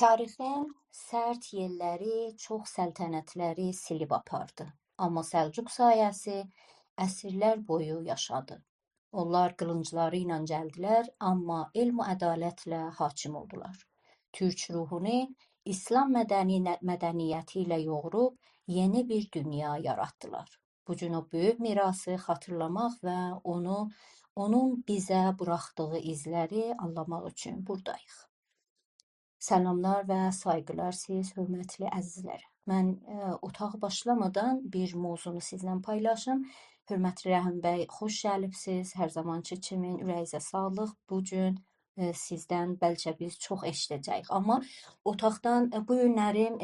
Tarixin sərt yelləri çox səltənətləri silib apardı. Amma Səlcuq sayəsi əsrlər boyu yaşadı. Onlar qılıncları ilə gəldilər, amma elm və ədalətlə hakim oldular. Türk ruhunu İslam mədəniyyəti ilə yoğurub yeni bir dünya yaratdılar. Bu gün o böyük mirası xatırlamaq və onun bizə buraxdığı izləri anlamaq üçün buradayıq. Selamlar və sayğılar siz hörmətli əzizlər. Mən otağı başlamadan bir mövzunu sizlə paylaşım. Hörmətli Rəhim bəy, xoş gəlibsiz. Hər zamanki kimi ürəyinizə sağlıq. Bu gün sizdən bəlkə biz çox eşidəcəyik. Amma otaqdan bu günlərim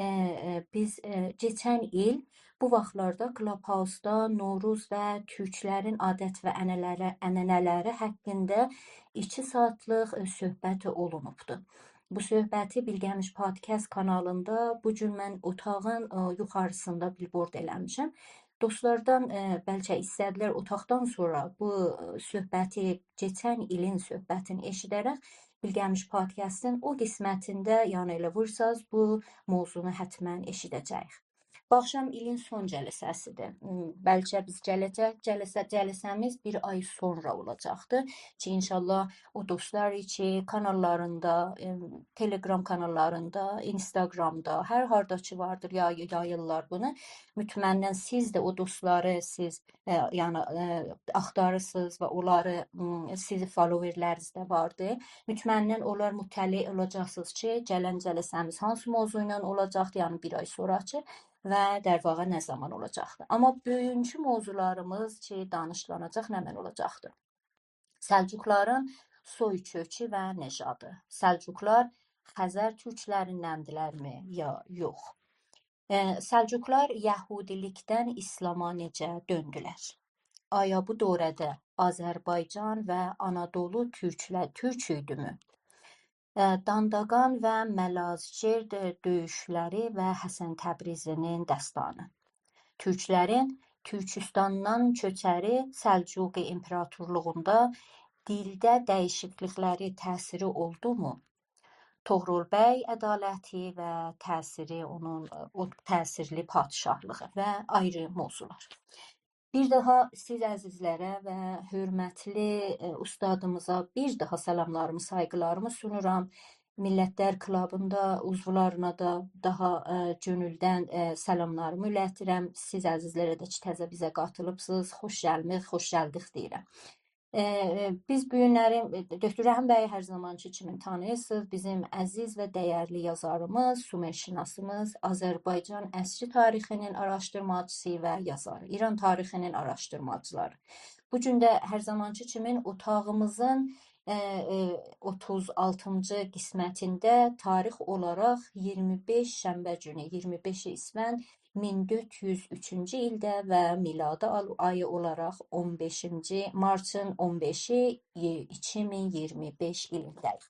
biz keçən il bu vaxtlarda Clubhouse-da Novruz və türklərin adət və ənənələri haqqında 2 saatlıq söhbət olunubdu. Bu söhbəti Bilgəmiş Podcast kanalında bu gün mən otağın yuxarısında billboard eləmişəm. Dostlardan bəlkə istədilər otaqdan sonra bu söhbəti, keçən ilin söhbətini eşidərək Bilgəmiş Podcast'ın o qismətində, yəni elə vursaz bu mövzunu həttəmən eşidəcəyik. Bu axşam ilin son cəlsəsidir. Bəlkə biz cəlsəmiz bir ay sonra olacaqdır ki, inşallah o dostlar ki, kanallarında, Telegram kanallarında, Instagramda, hər harda ki vardır, yayırlar bunu. Mütmənnən siz də o dostları yəni axtarırsınız və onları sizin followerlərinizdə vardır. Mütmənnən onlar müttəli olacaqsınız ki, gələn cəlsəmiz hansı mövzu ilə olacaqdır, yəni bir ay sonrakı və dərvaqa nə zaman olacaqdır. Amma bugünkü mövzularımız ki, danışılacaq nədən olacaqdır. Səlcuqların soy kökü və necadı. Səlcuqlar Xəzər türklərindəndirlərmi, ya yox? Səlcuqlar Yəhudilikdən İslama necə döndülər? Aya bu dövrdə Azərbaycan və Anadolu türk idimi? Dandaqan və Məlazgirt döyüşləri və Həsən Təbrizinin dəstanı. Türklərin Türkistandan köçəri Səlcuq imperatorluğunda dildə dəyişiklikləri təsiri oldumu? Toğrul bəy ədaləti və təsiri onun o təsirli padşahlığı və ayrı mövzular. Bir daha siz əzizlərə və hörmətli ustadımıza bir daha salamlarımı, sayğılarımı sunuram. Millətlər Klubunda uzvlarına da daha gönüldən salamlarımı ilətirəm. Siz əzizlərə də ki, təzə bizə qatılıbsınız. Xoş gəldik deyirəm. Biz bu günlərim Dr. Rəhim bəyi hər zamanki kimi tanıyırsınız. Bizim əziz və dəyərli yazarımız, Sumerşinasımız, Azərbaycan əsri tarixinin araşdırmacısı və yazarı, İran tarixinin araşdırmacıları. Bu gün də hər zamanki kimi otağımızın 36-cı qismətində tarix olaraq 25 şənbə günü, 25 İsfənd 1403-cü ildə və miladi ayı olaraq 15-ci martın 15-i 2025 ilindəyik.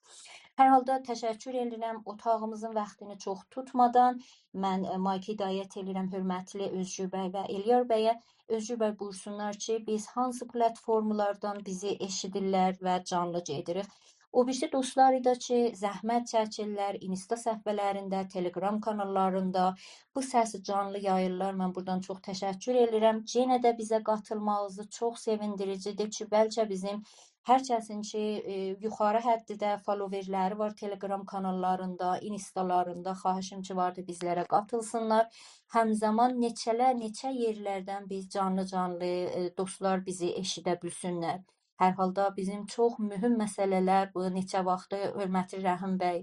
Hər halda təşəkkür edirəm otağımızın vaxtını çox tutmadan. Mən mayk hidayət edirəm hörmətli Özgür bəy və Eliyar bəyə. Özgür bəy buyursunlar ki, biz hansı platformalardan bizi eşidirlər və canlı gedirik. O birisi dostlar idi ki, zəhmət çəkirlər, Insta səhifələrində, Telegram kanallarında bu səsi canlı yayırlar. Mən buradan çox təşəkkür edirəm. Yenə də bizə qatılmağınızı çox sevindiricidir ki, bəlkə bizim hər kəsin ki, yuxarı həddidə followerləri var Telegram kanallarında, Instalarında, xahişim ki, vardı bizlərə qatılsınlar. Həmzaman neçə yerlərdən biz canlı dostlar bizi eşidə bilsinlər. Hər halda bizim çox mühüm məsələlər bu neçə vaxtı hörmətli Rəhim bəy.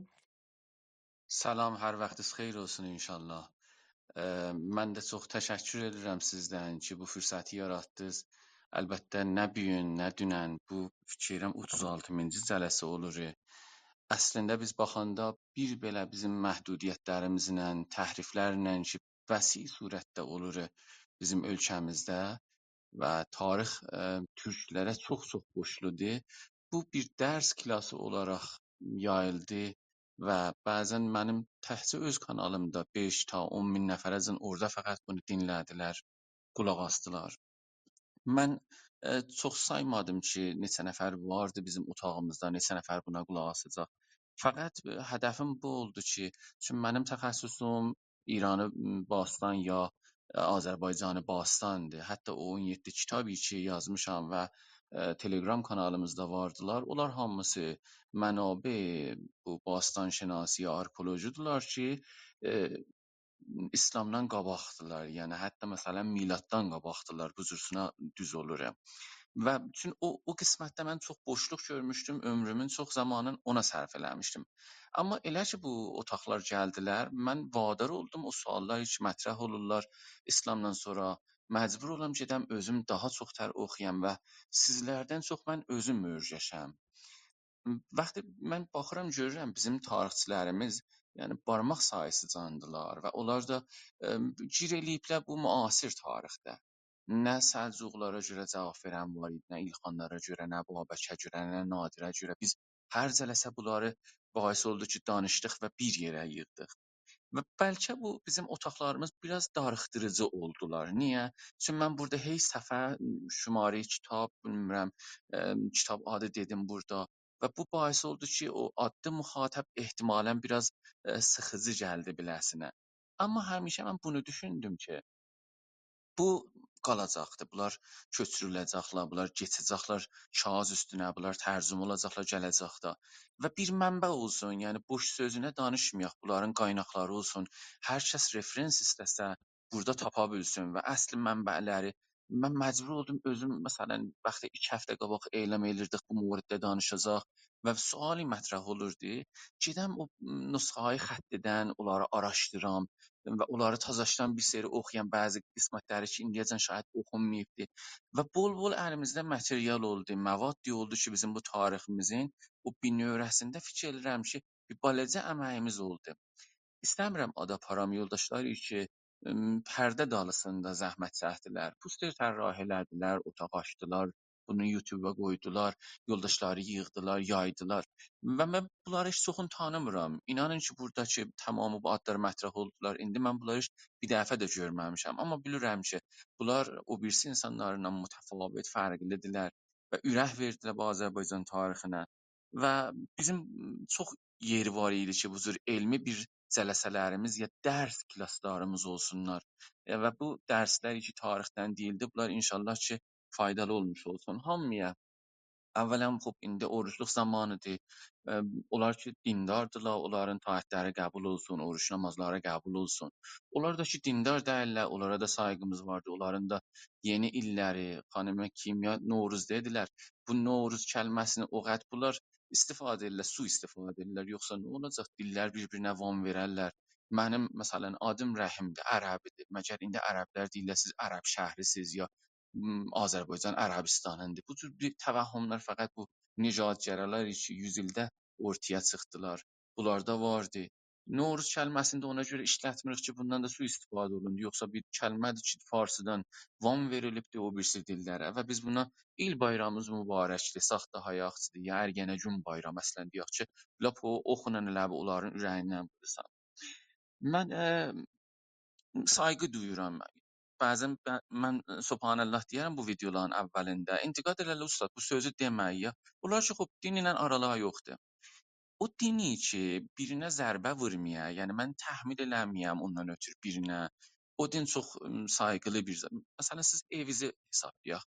Salam, hər vaxtınız xeyir olsun inşallah. Mən də çox təşəkkür edirəm sizdən ki, bu fürsəti yaratdınız. Əlbəttə nə bugün, nə dünən bu fikirəm 36-cı cələsə olur. Əslində biz baxanda bir belə bizim məhdudiyyətlərimizlə, təhriflərlə ki, vəsi surətdə olur bizim ölkəmizdə və tarix türklərə çox qoşuludur. Bu bir dərs klası olaraq yayıldı və bəzən mənim təhcə öz kanalımda 5 ta 10 min nəfərəcən orada fəqət bunu dinlədilər, qulaq asdılar. Mən çox saymadım ki, neçə nəfər vardı bizim otağımızda, neçə nəfər buna qulaq asacaq. Fəqət hədəfim bu oldu ki, çünki mənim təxəssüsüm İranı bastan ya Azərbaycanı bastandır. Hətta o 17 kitabı ki yazmışam və Telegram kanalımızda vardılar. Onlar hamısı mənabع bu bastan şinasi, arkeolojidurlar ki, e, İslamdan qabaqdılar. Yəni hətta məsələn miladdan qabaqdılar. Bu cürsünə düz oluram. Və bütün o qismətdə mən çox boşluq görmüşdüm, ömrümün çox zamanını ona sərf eləmişdim. Amma elə ki bu otaqlar gəldilər, mən vadar oldum, o suallar heç mətrəh olurlar İslamdan sonra. Məcbur olam gedəm özüm daha çox tər oxuyam və sizlərdən çox mən özüm öyrəşəm. Vəqti mən baxıram görürəm bizim tarixçilərimiz, yəni barmaq sayısı canlılar və onlar da gir eləyiblər bu müasir tarixdə. Nə Səlcuqlara görə cavab verən var idi, nə İlxanlara görə, nə Babəkə görə, nə Nadirə görə. Biz hər cələsə bunları bahis oldu ki, danışdıq və bir yerə yığdıq. Və bəlkə bu bizim otaqlarımız biraz darıxdırıcı oldular. Niyə? Çünki mən burada hey səfər, şumari kitab, bilmirəm, kitab adı dedim burada və bu bahis oldu ki, o adlı müxatəb ehtimalən biraz sıxıcı gəldi biləsinə. Amma həmişə mən bunu düşündüm ki, bu qalacaqdır. Bunlar köçürüləcəklər, bunlar keçəcəklər kağız üstünə, bunlar tərcümə olacaqlar gələcəkdə. Və bir mənbə olsun, yəni boş sözünə danışmayaq, bunların qaynaqları olsun. Hər kəs referens istəsə burada tapa bilsin və əsl mənbələri mən məcbur oldum özüm məsələn vaxtı 2 həftə qabaq elan edirdik bu mövzuda danışacaq və suali mətrəh olurdu. Gedəm o nüsxəyi xəttidən onları araşdıram və onları təzəşdən bir seri oxuyan bəzi qismətləri ki, indiyəcən şاید oxunmayıbdı və bol-bol əlimizdə material oldu, məvad oldu ki, bizim bu tariximizin o binövrəsində fikir edirəm ki, bir balaca əməyimiz oldu. İstəmirəm ad aparam yoldaşlar ki, pərdə dalısında zəhmət çəkdilər. Puster tərrah elədilər, otaq açdılar, bunu YouTube-a qoydular, yoldaşları yığdılar, yaydılar. Və mən bunları heç çoxunu tanımıram. İnanın ki, buradakı tamamı bu adlar mətrəh oldular. İndi mən bunları heç bir dəfə də görməmişəm. Amma bilirəm ki, bunlar o birisi insanlarla mütəfavit, fərqlidirlər və ürək verdilər bu Azərbaycan tarixinə. Və bizim çox yeri var idi ki, bu cür elmi bir cələsələrimiz ya dərs klasslarımız olsunlar. Və bu dərslər ki, tarixdən deyildi, bunlar inşallah ki, faydalı olmuş olsun hamıya. Əvvələn xub indi orucluq zamanıdır. Onlar ki dindardırlar, onların taatları qəbul olsun, oruç namazları qəbul olsun. Onlar da ki dindar deyillər, onlara da saygımız vardı. Onların da yeni illəri, xanımə kimya Novruz dedilər. Bu Novruz kəlməsini o qəd bunlar istifadə edirlər, su istifadə edirlər. Yoxsa nə olacaq? Dillər bir-birinə van verərlər. Mənim məsələn adım Rəhimdir, ərəbidir. Məgər indi ərəblər deyirlər siz ərəb şəhrisiniz ya Azərbaycan Ərəbistanındır. Bu cür bir təvəhhümlər fəqət bu nicat ki 100 ildə ortaya çıxdılar. Bunlarda vardı. Novruz kəlməsində ona görə işlətmirik ki, bundan da su istifadə olundu. Yoxsa bir kəlmədir ki, farsıdan van verilibdir o birisi dillərə və biz buna il bayramımız mübarəkdir, saxta hayaqçıdır, ya Ərgənəgün bayramı əslən deyək ki, lap o oxunan elə onların ürəyindən bilirsən. Mən sayğı duyuram. Bəzən mən Subhanallah deyərəm bu videoların əvvəlində. İntiqad elələ ustad bu sözü demək ya. Bunlar ki, xub din ilə aralığı yoxdur. O dini ki, birinə zərbə vurmaya, yəni mən təhmil eləməyəm ondan ötürü birinə. O din çox sayğılı bir zət. Məsələn, siz evinizi hesablayaq.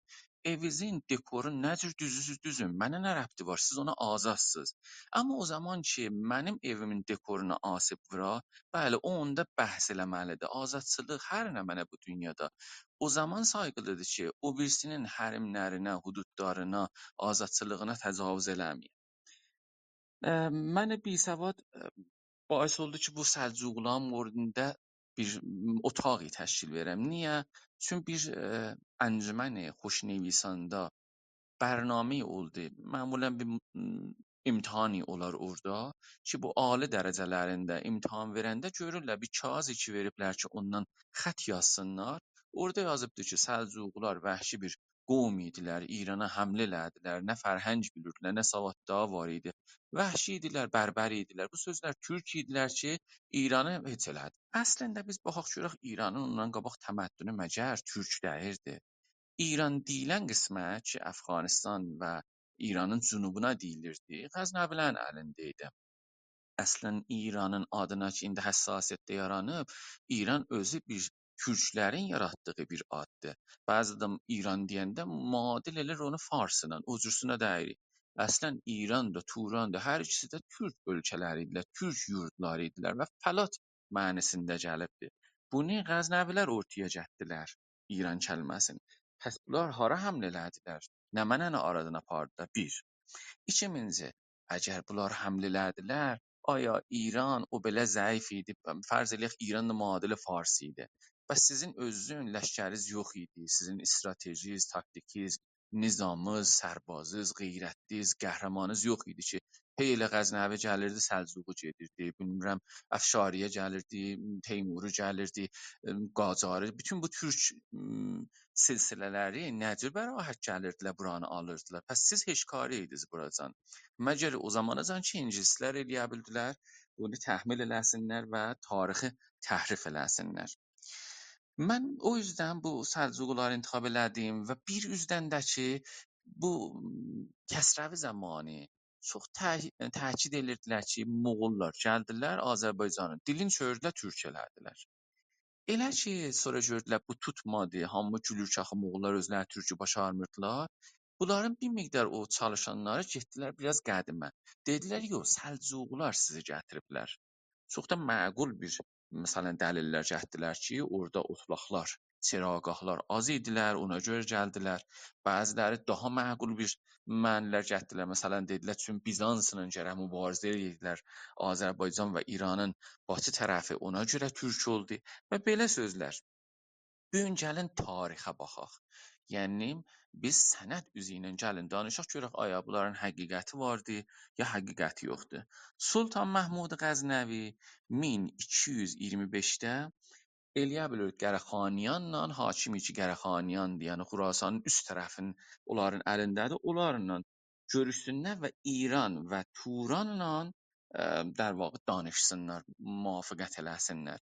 Evinizin dekoru nə cür düzüsüz düzün. Mənə nə rəbti var? Siz ona azadsınız. Amma o zaman ki, mənim evimin dekoruna asıb vura, bəli, o onda bəhs eləməlidir. Azadçılıq hər nə mənə bu dünyada. O zaman sayğılıdır ki, o birisinin hərimlərinə, hududlarına, azadçılığına təcavüz eləməyək. Mənə bisəvad باعث oldu ki, bu Səlcuqluların moridində bir otağı təşkil verəm. Niyə? Çünki bir əncüməni xoşnevisanda bərnameyi oldu. Məmulən bir imtahani olar orada ki, bu ali dərəcələrində imtahan verəndə görürlər bir kağız iki veriblər ki, ondan xətt yazsınlar. Orada yazıbdı ki, Səlcuqlar vəhşi bir qovm idilər, İrana həmlə elədilər, nə fərhəng bilirdilər, nə savadlığı var idi. Vəhşi idilər, bərbər idilər. Bu sözlər türk idilər ki, İranı heç elədi. Əslində biz baxaq görək İranın ondan qabaq təməddünü məgər türk dəyirdi. İran deyilən qismət ki, Əfqanıstan və İranın cənubuna deyilirdi, Qəznəvilərin əlində idi. Əslən İranın adına ki, indi həssasiyyətdə yaranıb, İran özü bir türklərin yaratdığı bir addır. Bəzi adam İran deyəndə müadil eləyir onu Farsla, o cürsünə dəyirik. Əslən İran da, Turan da hər ikisi də türk ölkələri idilər, türk yurdları idilər və fəlat mənasında gəlibdir. Bunu Qəznəvilər ortaya gətirdilər İran kəlməsini. Pəs bunlar hara həmlə elədilər? Nə mənəni aradan apardılar? Bir. İkincisi, əgər bunlar həmlə elədilər, آیا ایران o belə zəif idi? Fərz eləyək İran da müadili Fars idi. Bəs sizin özünüzün ləşkəriniz yox idi. Sizin strateginiz, taktikiniz, nizamınız, sərbazınız, qeyrətiniz, qəhrəmanınız yox idi ki, hey elə Qəznəvi gəlirdi, Səlcuqu gedirdi, bilmirəm Əfşariyə gəlirdi, Teymuru gəlirdi, Qacarı, bütün bu türk silsilələri nəcür bəraət gəlirdilər, buranı alırdılar. Pəs siz heç kari idiniz buracan. Məgər o zamanacan ki, ingilislər eləyə bildilər, bunu təhmil eləsinlər və tarixi təhrif eləsinlər. Mən o yüzden bu Səlcuqları intixab elədim və bir üzdən də ki, bu Kəsrəvi zamanı çox təkid edirdilər ki, Moğollar gəldilər Azərbaycanın dilini çözdülər, türk elədilər. Elə ki, sonra gördülər bu tutmadı, hamı gülür ki, axı Moğollar özləri türkü başarmırdılar. Bunların bir miqdar o çalışanları getdilər biraz qədimə. Dedilər, yox, Səlcuqlar sizi gətiriblər. Çox da məqul bir məsələn dəlillər gətirdilər ki, orada otlaqlar, çeraqahlar az idilər, ona görə gəldilər. Bəziləri daha məqul bir mənlər gətirdilər. Məsələn dedilər çün Bizansla gərək mübarizə edirdilər. Azərbaycan və İranın batı tərəfi ona görə türk oldu və belə sözlər. Bu gün gəlin tarixə baxaq. Yəni biz sənəd üzü ilə gəlin danışaq görək aya bunların həqiqəti vardı ya həqiqəti yoxdur. Sultan Məhmud Qəznəvi 1225-də eləyə bilir Qərəxaniyanla hakim iki Qərəxaniyandır. Yəni Xurasanın üst tərəfinin onların əlindədir. Onlarla görüşsünlər və İran və Turanla در واقع danışsınlar, muvafaqət eləsinlər.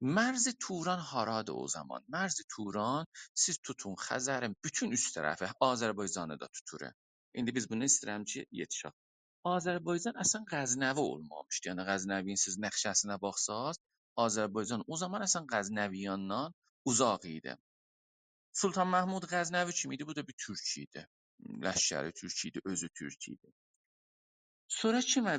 مرز توران haradır o zaman? Merz Turan siz tutun Xəzərin bütün üst tərəfi Azərbaycanı da tutur. İndi biz bunu istəyirəm ki, yetişək. Azərbaycan əsən Qəznəvi olmamışdı. Yəni Qəznəvinin siz nəqşəsinə baxsaz, Azərbaycan o zaman əsən Qəznəviyandan uzaq idi. Sultan Məhmud Qəznəvi kim idi? Bu da bir türk idi. Ləşkəri türk idi, özü türk idi. Sonra kimə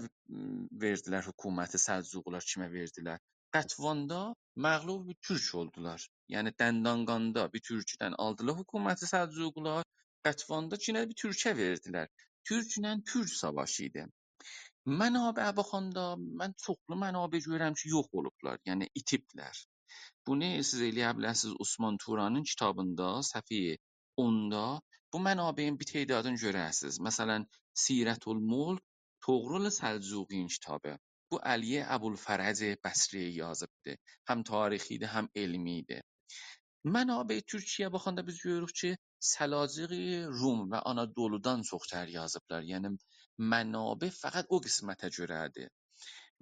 verdilər hökuməti, Səlcuqlar kimə verdilər? Qətvanda məğlub bir türk oldular. Yəni Dəndanqanda bir türkdən aldılar hökuməti Səlcuqlar, Qətvanda kimə bir türkə verdilər. Türklə türk savaşı idi. Mənabə baxanda mən çoxlu mənabə görürəm ki, yox olublar, yəni itiblər. Bunu siz eləyə bilərsiniz Osman Turanın kitabında səhifə 10-da bu mənabəyin bir tədadını görərsiniz. Məsələn, Sirətül Mulk Toğrul Səlcuqin kitabı. Bu Əliyə Əbulfərəc Bəsri yazıbdır. Həm tarixidir, həm elmidir. Mənabə Türkiyə baxanda biz görürük ki, Səlacıq Rum və Anadoludan çoxtər yazıblar. Yəni mənabə fəqət o qismətə görədir.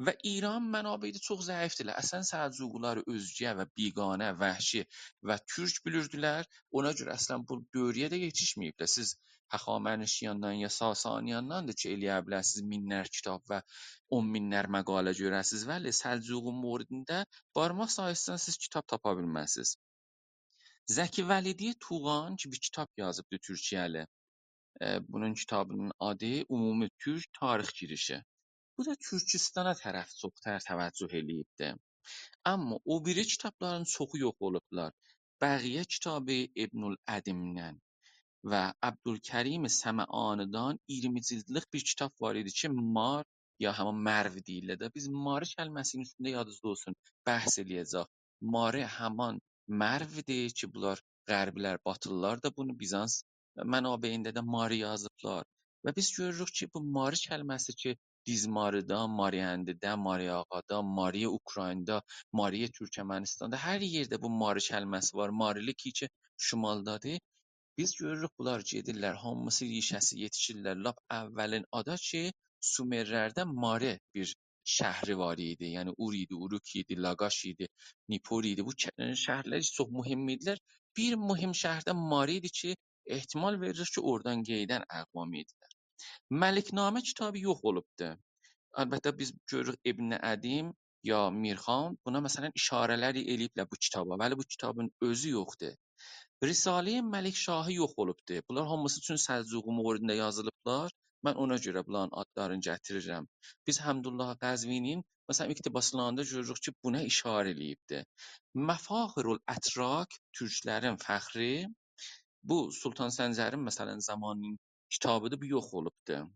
Və İran mənabeydə çox zəifdirlər. Əslən Səlcuqlar özgə və biganə, vəhşi və türk bilirdilər. Ona görə əslən bu dövrəyə də yetişməyiblər. Siz Həxamənişiyandan ya Sasaniyandandır ki, eləyə bilərsiniz minlər kitab və 10 minlər məqalə görəsiniz. Vəli Səlcuqun moridində barmaq sayısından siz kitab tapa bilməzsiniz. Zəki Vəlidi Tuğan ki bir kitab yazıbdı Türkiyəli. Bunun kitabının adı Ümumi Türk Tarix Girişi. Bu da Türkistana tərəf çoxtər təvəccüh eləyibdi. Amma o biri kitabların çoxu yox olublar. Bəqiyə kitabı İbnül Ədimdən və Əbdülkərim Səməanidən 20 cildlik bir kitab var idi ki, Mar ya həmin Mərv deyirlər də. Biz Marı kəlməsinin üstündə yadınızda olsun, bəhs eləyəcək. Marı həmin Mərvdir ki, bunlar Qərblər, Batılılar da bunu Bizans mənabeyində də Marı yazıblar. Və biz görürük ki, bu Marı kəlməsi ki, Dizmarıda, Mariyəndidə, Mariyağada, Mariya Ukraynada, Mariya Türkmənistanda hər yerdə bu Marı kəlməsi var. Marili ki, şimaldadır. Biz görürük bunlar gedirlər, hamısı rişəsi yetişirlər. Lap əvvəlin ada ki, Sumerlərdə Mare bir şəhri var idi. Yəni Ur idi, Uruk idi, Laqaş idi, Nipur idi. Bu şəhərlər çox mühüm idilər. Bir mühüm şəhərdə Mare idi ki, ehtimal verilir ki, oradan qeydən əqvam idilər. Məliknamə kitabı yox olubdu. əlbəttə biz görürük İbn Ədim ya Mirxan buna məsələn işarələr eləyiblər bu kitaba, vəli bu kitabın özü yoxdur. Risalə-i Məlikşahı yox olubdur. Bunlar hamısı üçün Səlcuqi moridində yazılıblar. Mən ona görə bunların adlarını gətirirəm. Biz Həmdullah Qəzvinin məsələn iqtibaslarında görürük ki, buna işarə eləyibdir. Məfahirul Ətrak türklərin fəxri bu Sultan Səncərin məsələn zamanının kitabıdır, bu yox olubdur.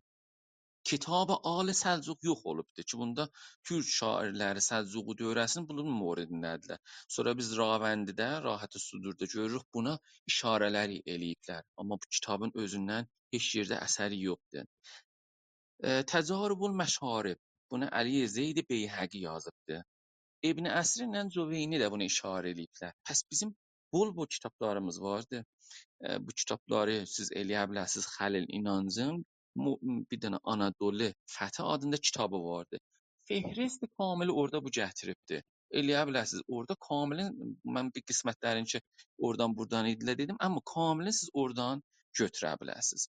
Kitab-ı Ali Səlcuq yox olubdur ki, bunda türk şairləri Səlcuqi dövrəsinin bunun moridindədirlər. Sonra biz Ravəndidə, Rahat-ı Sudurda görürük buna işarələr eləyiblər. Amma bu kitabın özündən heç yerdə əsəri yoxdur. Təcarübül Məşarib bunu Əli Zeyd Beyhəqi yazıbdır. İbn Əsrlə Cüveyni də buna işarə eləyiblər. Pəs bizim bol kitablarımız vardı. Bu kitabları siz eləyə bilərsiniz. Xəlil İnancın bir dənə Anadolu Fəthi adında kitabı vardı. Fehrist kamili orada bu gətiribdi. Eləyə bilərsiniz. Orada kamilin mən bir qismətlərini ki, oradan buradan idilər dedim, amma kamilin siz oradan götürə bilərsiniz.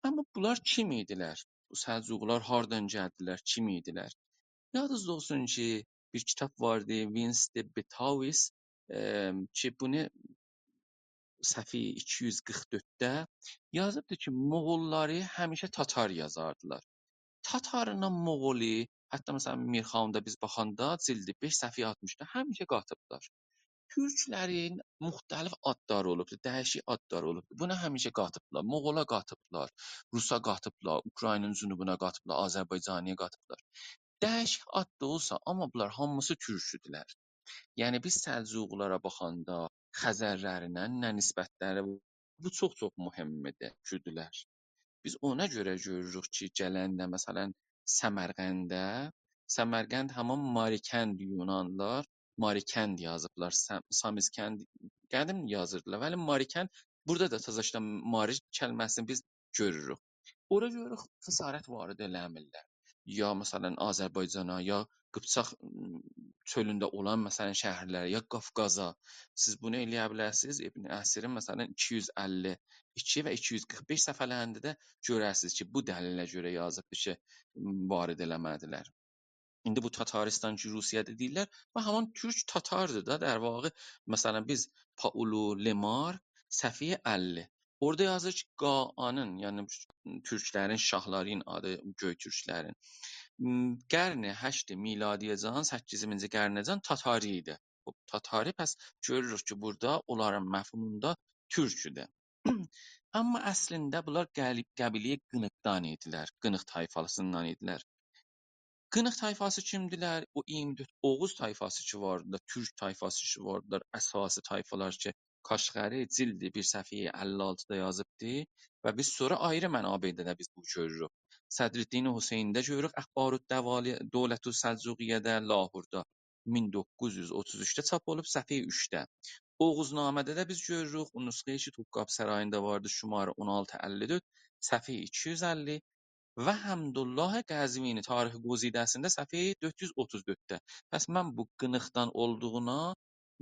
Amma bunlar kim idilər? Bu Səlcuqlar hardan gəldilər? Kim idilər? Yadınızda olsun ki, bir kitab vardı, Vince de Betavis ki, bunu səhifə 244-də yazıbdı ki, Moğolları həmişə Tatar yazardılar. Tatarla Moğoli, hətta məsələn Mirxanda biz baxanda cildi 5 səhifə 60-da həmişə qatıblar. Türklərin müxtəlif adları olubdu, dəyişik adları olubdu. Buna həmişə qatıblar. Moğola qatıblar, Rusa qatıblar, Ukraynanın cənubuna qatıblar, Azərbaycaniyə qatıblar. Dəyişik ad da olsa, amma bunlar hamısı türküdülər. Yəni biz Səlcuqlara baxanda Xəzərlərinə nə nisbətləri bu çox mühümdür, kürdülər. Biz ona görə görürük ki, gələndə məsələn Səmərqəndə, Səmərqənd həmin Marikənd Yunanlılar Marikənd yazıblar. Samizkənd qədim yazırdılar. Vəli Marikənd burada da təzəşdən Marik kəlməsini biz görürük. Ora görürük xəsarət varid eləmirlər. Ya məsələn Azərbaycana, ya Qıpçaq çölündə olan məsələn şəhərlərə, ya Qafqaza siz bunu eləyə bilərsiniz. İbnƏsirin məsələn 252 və 245 səfələrində də görərsiniz ki, bu dəlillə görə yazıbdır ki, varid eləmədilər. İndi bu Tataristan ki, Rusiyada deyirlər və həmin türk Tatardır da, در واقع məsələn biz Paulu Lemar səfiyyə 50 orada yazır ki, Qa'anın, yəni türklərin, şahların adı, göy türklərin Qarni 8 miladiyyacan 8-ci qarnacan Tatari idi. Bu Tatari pəs görürük ki, burada onların məfhumunda türküdür. Amma əslində bunlar qəbilə Qınıqdan idilər, Qınıq tayfasından idilər. Qınıq tayfası kimdilər? O 24 Oğuz tayfası ki vardılar, Türk tayfası ki vardılar, əsası tayfalar ki Kaşğəri cildi bir səfiyyə 56-da yazıbdı və biz sonra ayrı mənabirdə də biz bu görürük. Sədriddin Hüseyndə görürük Əxbarut Dövlətü Səlcuqiyyədə Lahorda 1933-də çap olub səfiyyə 3-də. Oğuznamədə də biz görürük, o nüsxəyə ki Topqapı Sarayında vardı, şumarı 1654, səfiyyə 250 və Həmdullah Qəzvini tarixi quzidəsində səhifə 434-də. Pəs mən bu qınıqdan olduğuna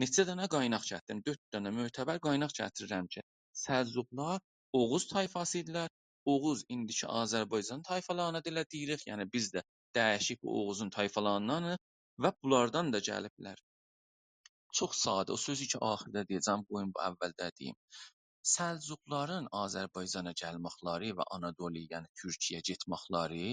neçə dənə qaynaq gətirdim. 4 dənə mötəbər qaynaq gətirirəm ki, Səlcuqlar Oğuz tayfası idilər. Oğuz indiki Azərbaycan tayfalarına dilə deyirik. Yəni biz də dəyişik bu Oğuzun tayfalarındanıq və bunlardan da gəliblər. Çox sadə. O sözü ki, axırda deyəcəm, qoyun bu əvvəldə deyim. Səlcuqların Azərbaycana gəlməkləri və Anadolu, yəni Türkiyəyə getməkləri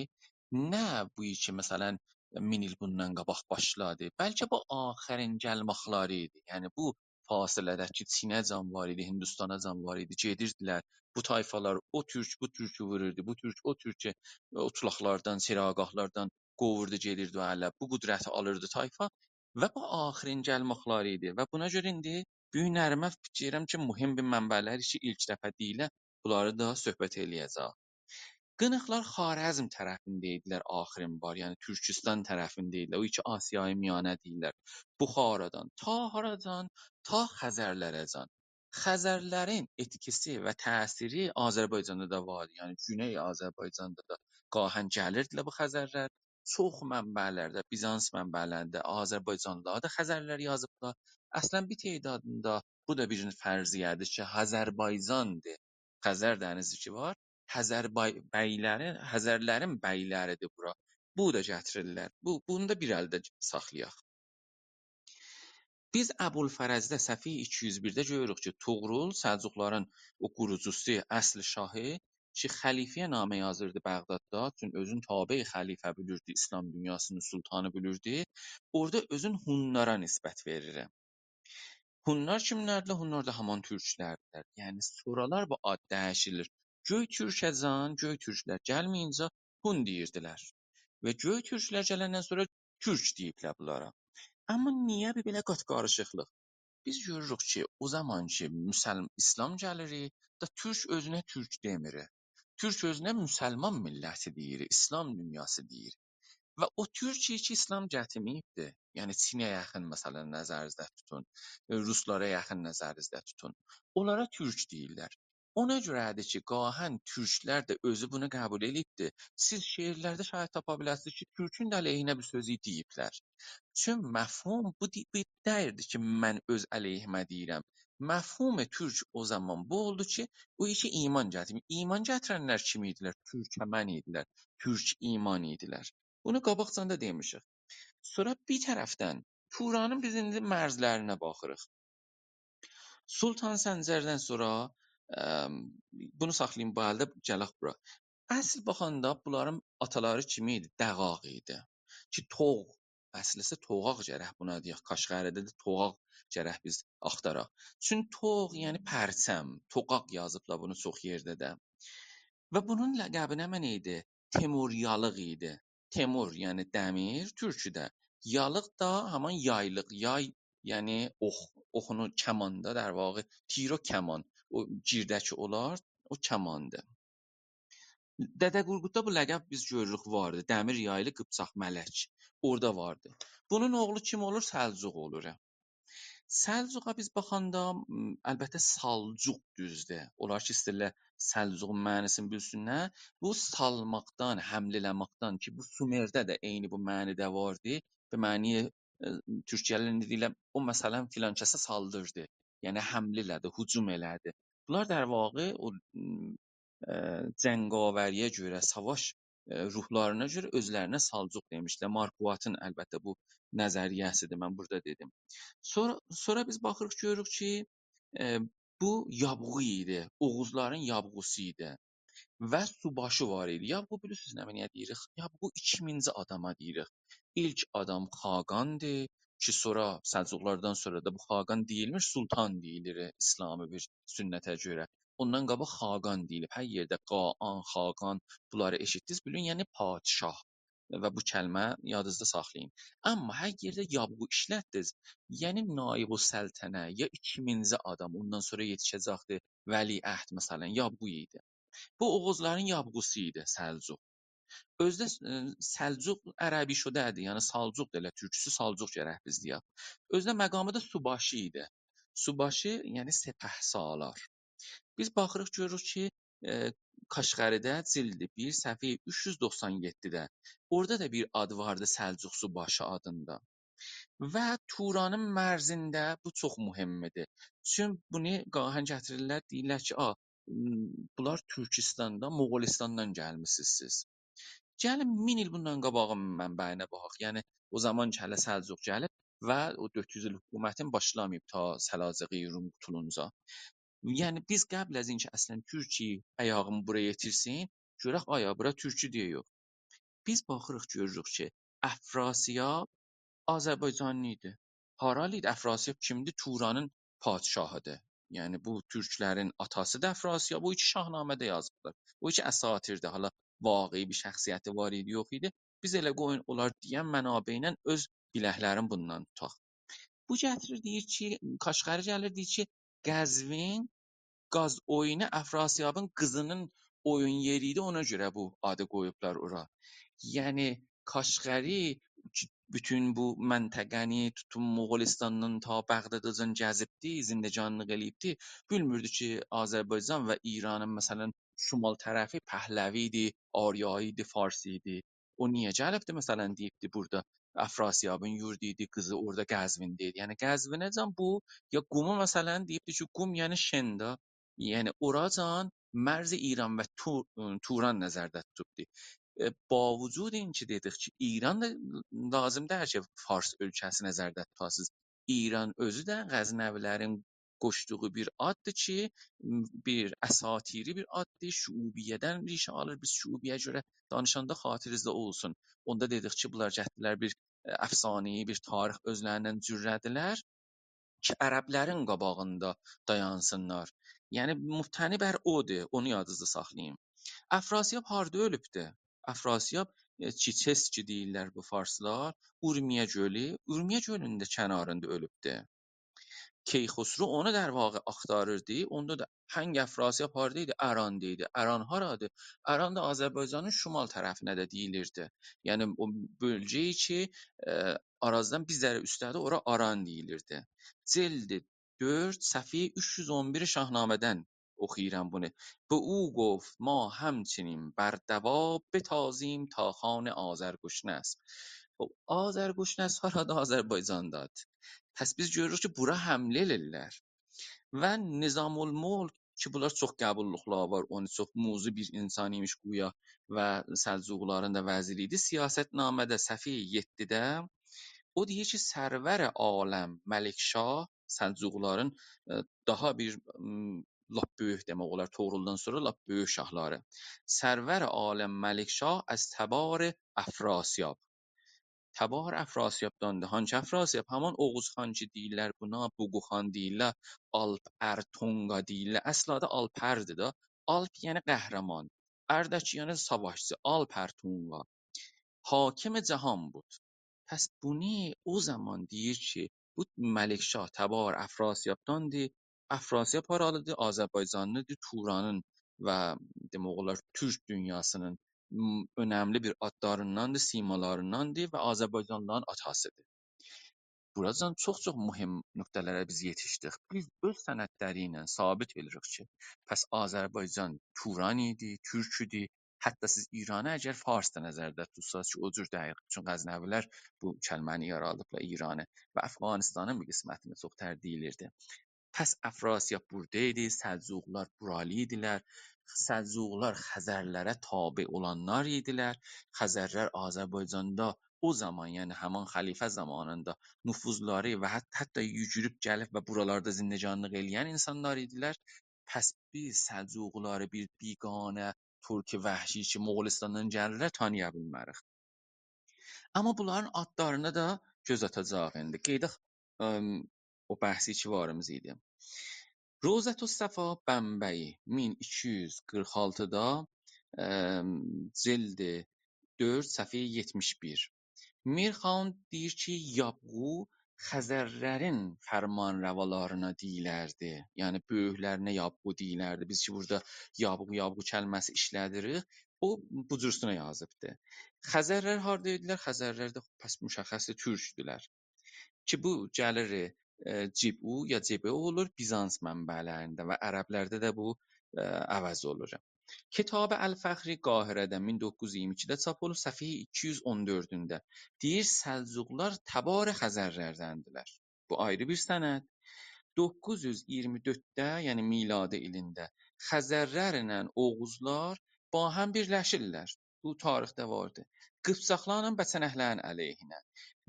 nə bu ki, məsələn, 1000 il bundan qabaq başladı, bəlkə bu axırın gəlməkləri idi. Yəni bu fasilədəki Çinə can var idi, Hindistana can var idi, gedirdilər. Bu tayfalar o türk, bu türkü vururdu, bu türk, o türkü otlaqlardan, çirağahlardan qovurdu, gedirdi hələ. Bu qüdrəti alırdı tayfa və bu axırın gəlməkləri idi və buna görə indi bu günlərimə fikirləşirəm ki, mühüm bir mənbələr ki, ilk dəfə deyilə, bunları da söhbət eləyəcək. Qınıqlar Xarəzm tərəfində idilər axırın var, yəni Türkistan tərəfində idilər. O iki Asiyayı miyanə deyirlər. Buxaradan ta haracan, ta Xəzərlərəcan. Xəzərlərin etkisi və təsiri Azərbaycanda da var. Yəni Güney Azərbaycanda da qahan gəlirdilər bu Xəzərlər. Çox mənbələrdə, Bizans mənbələrində Azərbaycanlılar da Xəzərlər yazıblar. Əslən bir tədadında bu da bir fərziyyədir ki, Azərbaycandır. Xəzər dənizi ki var. Xəzərlərin bəyləridir bura. Bu da gətirirlər. Bunu da bir əldə saxlayaq. Biz Əbülfərəzdə səfih 201-də görürük ki, Toğrul Səlcuqların o qurucusu, əsl şahı ki, xəlifəyə namə yazırdı Bəğdadda, çünki özün tabe xəlifə bilirdi, İslam dünyasının sultanı bilirdi. Orada özün Hunlara nisbət verir. Hunlar kimlərdir? Hunlar da haman türklərdir. Yəni sonralar bu ad dəyişilir. Göy türkəzan, göy türklər gəlməyincə Hun deyirdilər. Və göy türklər gələndən sonra türk deyiblər bunlara. Amma niyə bir belə qat-qarışıqlıq? Biz görürük ki, o zaman ki, İslam gəlir, da türk özünə türk demir. Türk özünə müsəlman milləti deyir, İslam dünyası deyir. Və o Türkiyə ki, İslam gətirməyibdir. Yəni Çinə yaxın məsələn nəzərinizdə tutun, Ruslara yaxın nəzərinizdə tutun. Onlara türk deyirlər. Ona görədir ki, qahən türklər də özü bunu qəbul edibdir. Siz şeirlərdə şahid tapa bilərsiniz ki, türkün də əleyhinə bir sözü deyiblər. Çün məfhum bu deyirdi ki, mən öz əleyhimə deyirəm. Məfhum türk o zaman bu oldu ki, o işi iman gətirmir. İman gətirənlər kim idilər? Türkəmən idilər. Türk iman idilər. Bunu qabaqcadan da demişik. Sonra bir tərəfdən Turanın biz indi mərzlərinə baxırıq. Sultan Səncərdən sonra bunu saxlayın bu halda gələk bura. Əsl baxanda bunların ataları kimi idi? Dəğaq idi. Ki toğ, əslisə toğaq gərək buna deyək. Kaşğəridə də toğaq gərək biz axtaraq. Çünki toğ yəni pərçəm, toqaq yazıblar bunu çox yerdə də. Və bunun ləqəbi nə mən idi? Temuryalıq idi. Temur yəni dəmir, türküdə. Yalıq da haman yaylıq, yay yəni ox, oxunu kəmanda در واقع tiro kəman. O girdəki olar, o kəmandır. Dədə Qorqudda bu ləqəb biz görürük vardı. Dəmir yaylı qıpçaq mələk. Orada vardı. Bunun oğlu kim olur? Səlcuq olur. Səlcuqa biz baxanda əlbəttə salcuq düzdür. Onlar ki, istəyirlər Səlcuqun mənasını bilsinlər. Bu salmaqdan, həml eləməkdən ki, bu Sumerdə də eyni bu mənidə vardı. Bu məniyə türkçələrində deyirlər, o məsələn filan kəsə saldırdı. Yəni həml elədi, hücum elədi. Bunlar در واقع o cəngavəriyə görə, savaş ruhlarına görə özlərinə salcuq demişlər. Markuatın əlbəttə bu nəzəriyyəsidir, mən burada dedim. Sonra biz baxırıq görürük ki, bu Yabğu idi, Oğuzların Yabğusu idi və subaşı var idi. Yabğu bilirsiniz nə məniyə deyirik? Yabğu 2000-ci adama deyirik. İlk adam Xaqandır ki, sonra Səlcuqlardan sonra da bu Xaqan deyilmir, Sultan deyilir İslami bir sünnətə görə. Ondan qabaq Xaqan deyilib. Hər yerdə Qaan, Xaqan bunları eşitdiniz, bilin, yəni padşah və bu kəlmə yadınızda saxlayın. Amma hər yerdə Yabğu işlətdiniz, yəni naib-ü səltənə ya 2000-ci adam, ondan sonra yetişəcəkdir vəliəhd məsələn Yabğu idi. Bu Oğuzların Yabğusu idi Səlcuq. Özdə Səlcuq ərəbi şudədir, yəni Salcuq da elə türküsü Salcuq gərək biz deyək. Özdə məqamı da subaşı idi. Subaşı yəni səpəhsalar. Biz baxırıq görürük ki, Kaşğəridə cildi 1 səhifə 397-də orada da bir ad vardı Səlcuq subaşı adında. Və Turanın mərzində bu çox mühümdir. Çünki bunu qahən gətirirlər, deyirlər ki, bunlar Türkistandan, Moğolistandan gəlmisiniz siz. Gəlin 1000 il bundan qabağın mənbəyinə baxaq. Yəni o zaman ki, hələ Səlcuq gəlib və o 400 il hökumətin başlamayıb ta Səlacığı Rum qutulunca. Yəni biz qəbl az inki əslən Türkiyə ayağını buraya yetirsin, görək aya bura türkü deyə yox. Biz baxırıq görürük ki, Əfrasiyab Azərbaycanlı idi. Haralı idi? Əfrasiyab kimdir? Turanın padşahıdır. Yəni bu türklərin atası da Əfrasiyab, bu iki şahnamədə yazıblar. Bu iki əsatirdir. Hala vaqei bir şəxsiyyəti var idi, yox idi. Biz elə qoyun onlar deyən mənabeylə öz biləklərin bundan tutaq. Bu gətirir deyir ki, Kaşqəri gəlir deyir ki, Qəzvin qaz oyunu Əfrasiyabın qızının oyun yeri idi, ona görə bu adı qoyublar ora. Yəni Kaşqəri bütün bu məntəqəni tutun Moğolistandan ta Bəğdadacan gəzibdi, zindecanlıq eləyibdi. Bilmirdi ki, Azərbaycan və İranın məsələn şimal tərəfi Pəhləvi idi, Aryai idi, Farsi idi. O niyə gəlibdi məsələn deyibdi burada Əfrasiyabın yurdu idi, qızı orada Qəzvində idi. Yəni Qəzvinəcən bu ya Qumu məsələn deyibdi ki, Qum yəni Şenda, yəni oracan mərz İran və Turan nəzərdə tutubdu. با وجود این ki dedik ki, İran da lazım deyil ki, Fars ölkəsi nəzərdə tutasınız. İran özü də Qəznəvilərin qoşduğu bir addır ki, bir əsatiri bir addır, şuubiyyədən rişə alır. Biz şuubiyyə görə danışanda xatirinizdə olsun. Onda dedik ki, bunlar gətirdilər bir əfsaneyi bir tarix özlərindən cürrədilər ki, ərəblərin qabağında dayansınlar. Yəni müftəni bər odur, onu yadınızda saxlayın. Əfrasiyab harda ölübdü? Əfrasiyab Çiçeski deyirlər bu farslar. Urmiya gölü, Urmiya gölünün də kənarında ölübdü. Keyxosru onu در واقع axtarırdı. Onda da hangi Əfrasiyab hardaydı? Ərandaydı. Əran haradır? Əran da Azərbaycanın şimal tərəfinə də deyilirdi. Yəni o bölgəyi ki, Arazdan bir zərə üstədir, ora Aran deyilirdi. Cildi 4 səhifə 311 Şahnamədən oxuyuram bunu. به او گفت ما همچنین بر دواب بتازیم تا خان آذرگشنه است. خب Azərguşnəs harada Azərbaycandadır. Pəs biz görürük ki, bura həmlə eləyirlər və Nizamülmülk ki, bunlar çox qəbulluqlar var, onu çox muzi bir insan imiş güya və Səlcuqların da vəziri idi. Siyasətnamədə səhifə 7-də o deyir ki, Sərvər aləm Məlikşah Səlcuqların daha bir lap böyük demək olar, Toğruldan sonra lap böyük şahları. Sərvər aləm Məlikşah az təbar Əfrasiyab. Təbar Əfrasiyabdandır. Hansı Əfrasiyab? Haman Oğuz xan ki deyirlər buna, Buğu xan deyirlər, Alp Ərtonqa deyirlər. Əsl adı Alpərdir də. Alp yəni qəhrəman. Ərdəki yəni savaşçı. Alp Ərtonqa. Hakim cahan بود. پس بونی o zaman deyir ki, bu Məlikşah Təbar Əfrasiyabdandır. Əfrasiyab haralıdır? Azərbaycanlıdır. Turanın və demək olar Türk dünyasının önəmli bir adlarındandır, simalarındandır və Azərbaycanlıların atasıdır. Buradan çox-çox mühüm nöqtələrə biz yetişdik. Biz öz sənədləri ilə sabit edirik ki, pəs Azərbaycan Turan idi, Türk idi. Hətta siz İranı əgər Fars da nəzərdə tutsanız ki, o cür deyil. Çünki Qəznəvilər bu kəlməni yaradıblar İranı və Əfqanistanın bir qismətini çox tərdid Pəs Əfrasiyab buradaydı, Səlcuqlar buralı idilər. Səlcuqlar Xəzərlərə tabe olanlar idilər. Xəzərlər Azərbaycanda o zaman, yəni həmin xəlifə zamanında nüfuzları və hətta yüyürüb gəlib və buralarda zindəcanlıq eləyən insanlar idilər. Pəs biz Səlcuqları bir biganə Türk vəhşi ki, Moğolistandan gəlirlər tanıya bilmərik. Amma bunların adlarına da göz atacağıq indi. Qeydaq o bəhsi ki varımız idi. Rozətüs-Səfa Bəmbəyi 1246-da cildi 4 səhifə 71. Mirxan deyir ki, Yabğu Xəzərlərin fərmanrəvalarına deyilərdi. Yəni böyüklərinə Yabğu deyilərdi. Biz ki burada Yabğu kəlməsi işlədirik. O bu cürsünə yazıbdı. Xəzərlər harda idilər? Xəzərlər də pəs müşəxəsdir türkdülər. Ki bu gəlir Cibu ya Cebe olur Bizans mənbələrində və ərəblərdə də bu əvəz olur. Kitab Əl-Fəxri Qahirədə 1922-də çap olub səhifə 214-də. Deyir Səlcuqlar Təbar Xəzərlərdəndirlər. Bu ayrı bir sənəd. 924-də, yəni miladi ilində Xəzərlərlə Oğuzlar ba həm birləşirlər. Bu tarixdə vardı. Qıpçaqlarla Bəçənəklərin əleyhinə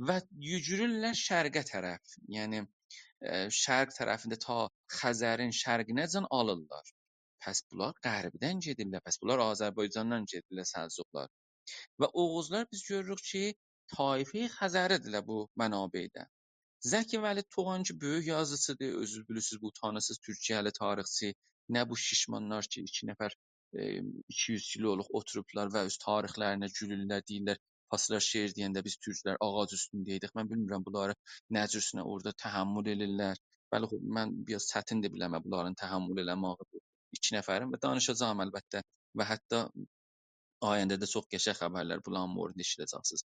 və yücürürlər şərqə tərəf, yəni şərq tərəfində ta Xəzərin şərqinəcən alırlar. Pəs bunlar qərbdən gedirlər, pəs bunlar Azərbaycandan gedirlər Səlcuqlar. Və Oğuzlar biz görürük ki, tayfə Xəzəridirlər bu mənabeydə. Zəki Vəli Toğan ki, böyük yazıcıdır, özünüz bilirsiniz, bu tanısız Türkiyəli tarixçi. Nə bu şişmanlar ki, 2 nəfər 200 kiloluq oturublar və öz tarixlərinə gülürlər, deyirlər, paslar şeir deyəndə biz türklər ağac üstündəydik. Mən bilmirəm bunları nə cürsinə orada təhəmmül edirlər. Bəli, mən biraz çətindir biləmə bunların təhəmmül eləməyi bu 2 nəfərin və danışacağam əlbəttə və hətta ayəndə də çox qəşəng xəbərlər bunların mövzusunda eşidəcəksiniz.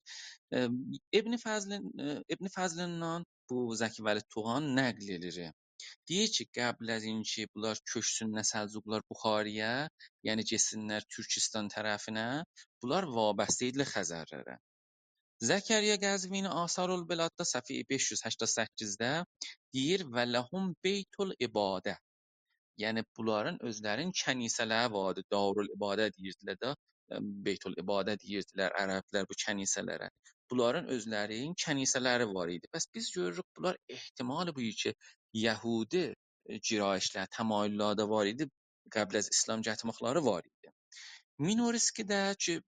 İbn Fəzlindən bu Zəki Vəli Toğan nəql edir. Deyir ki, qəbl az inki bunlar köçsünlər Səlcuqlar Buxariyə, yəni getsinlər Türkistan tərəfinə, bunlar vabəstə idilər Xəzərlərə. Zəkəriyyə Qəzvini Asarul Beladda səhifə 588-də deyir və ləhum beytul ibadə. Yəni bunların özlərinin kənisələri vardı, Darul İbadə deyirdilər də. Beytül-İbadə deyirdilər ərəblər bu kənisələrə. Bunların özlərinin kənisələri var idi. Bəs biz görürük bunlar ehtimal buyur ki, Yəhudi girayişlər, təmayüllər də var idi. Qəbl az İslam gətirməkləri var idi. Minoriskidə ki,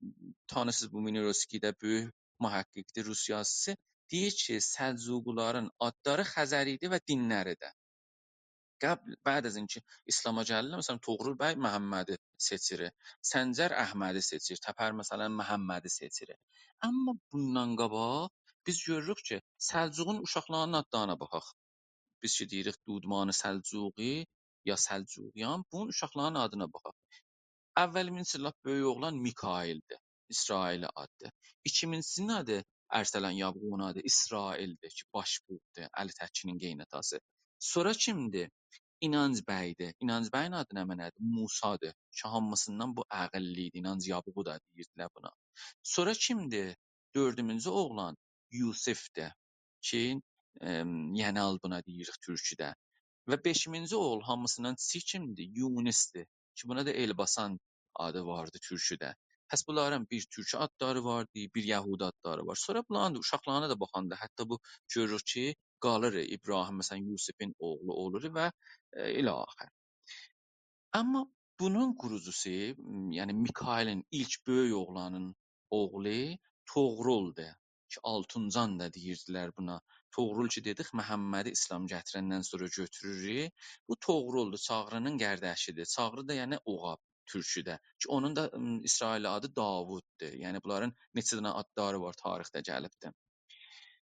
tanısız bu Minoriskidə böyük mühəqqqiqdir, Rus yazısı deyir ki, Səlcuqilərin adları Xəzər idi və dinləri də. Bəd az اینکə İslam'a gəlirlər, məsələn, Toğrul bəy Məhəmmədi seçir, Səncər Əhmədi seçir, Təpər məsələn Məhəmmədi seçir. Amma bundan qabaq biz görürük ki, Səlcuqun uşaqlarının adlarına baxaq. Biz ki deyirik Dudmanı Səlcuqi ya Səlcuqiyan, bunun uşaqlarının adına baxaq. Əvvəlincisi lap böyük oğlan Mikaildir, İsraili addır. İkincisinin adı Ərsələn Yabğun adı İsraildir ki, başbuğdur, Əli Təkkinin qeynatası. Sonra kimdir? İnanc bəydir. İnanc bəyin adı nə mənədir? Musadır. Ki, hamısından bu əqilli idi. İnanc Yaqubu da deyirdilər buna. Sonra kimdir? Dördüncü oğlan Yusifdir. Ki, Yənal buna deyirik türküdə. Və beşinci oğul hamısından kiçik kimdir? Yunisdir. Ki, buna da Elbasan adı vardı türküdə. Pəs bunların bir türkü adları vardı, bir Yəhudi adları var. Sonra bunların da uşaqlarına da baxanda hətta bu görürük ki, qalır İbrahim məsələn Yusifin oğlu olur və ilə axır. Amma bunun qurucusu, yəni Mikailin ilk böyük oğlanın oğlu Toğruldur. Ki, Altuncan da deyirdilər buna. Toğrul ki dedik Məhəmmədi İslam gətirəndən sonra götürürük. Bu Toğruldur, Çağrının qərdəşidir. Çağrı da yəni Oğab türküdə. Ki, onun da İsrail adı Davuddur. Yəni bunların neçə dənə adları var tarixdə gəlibdir.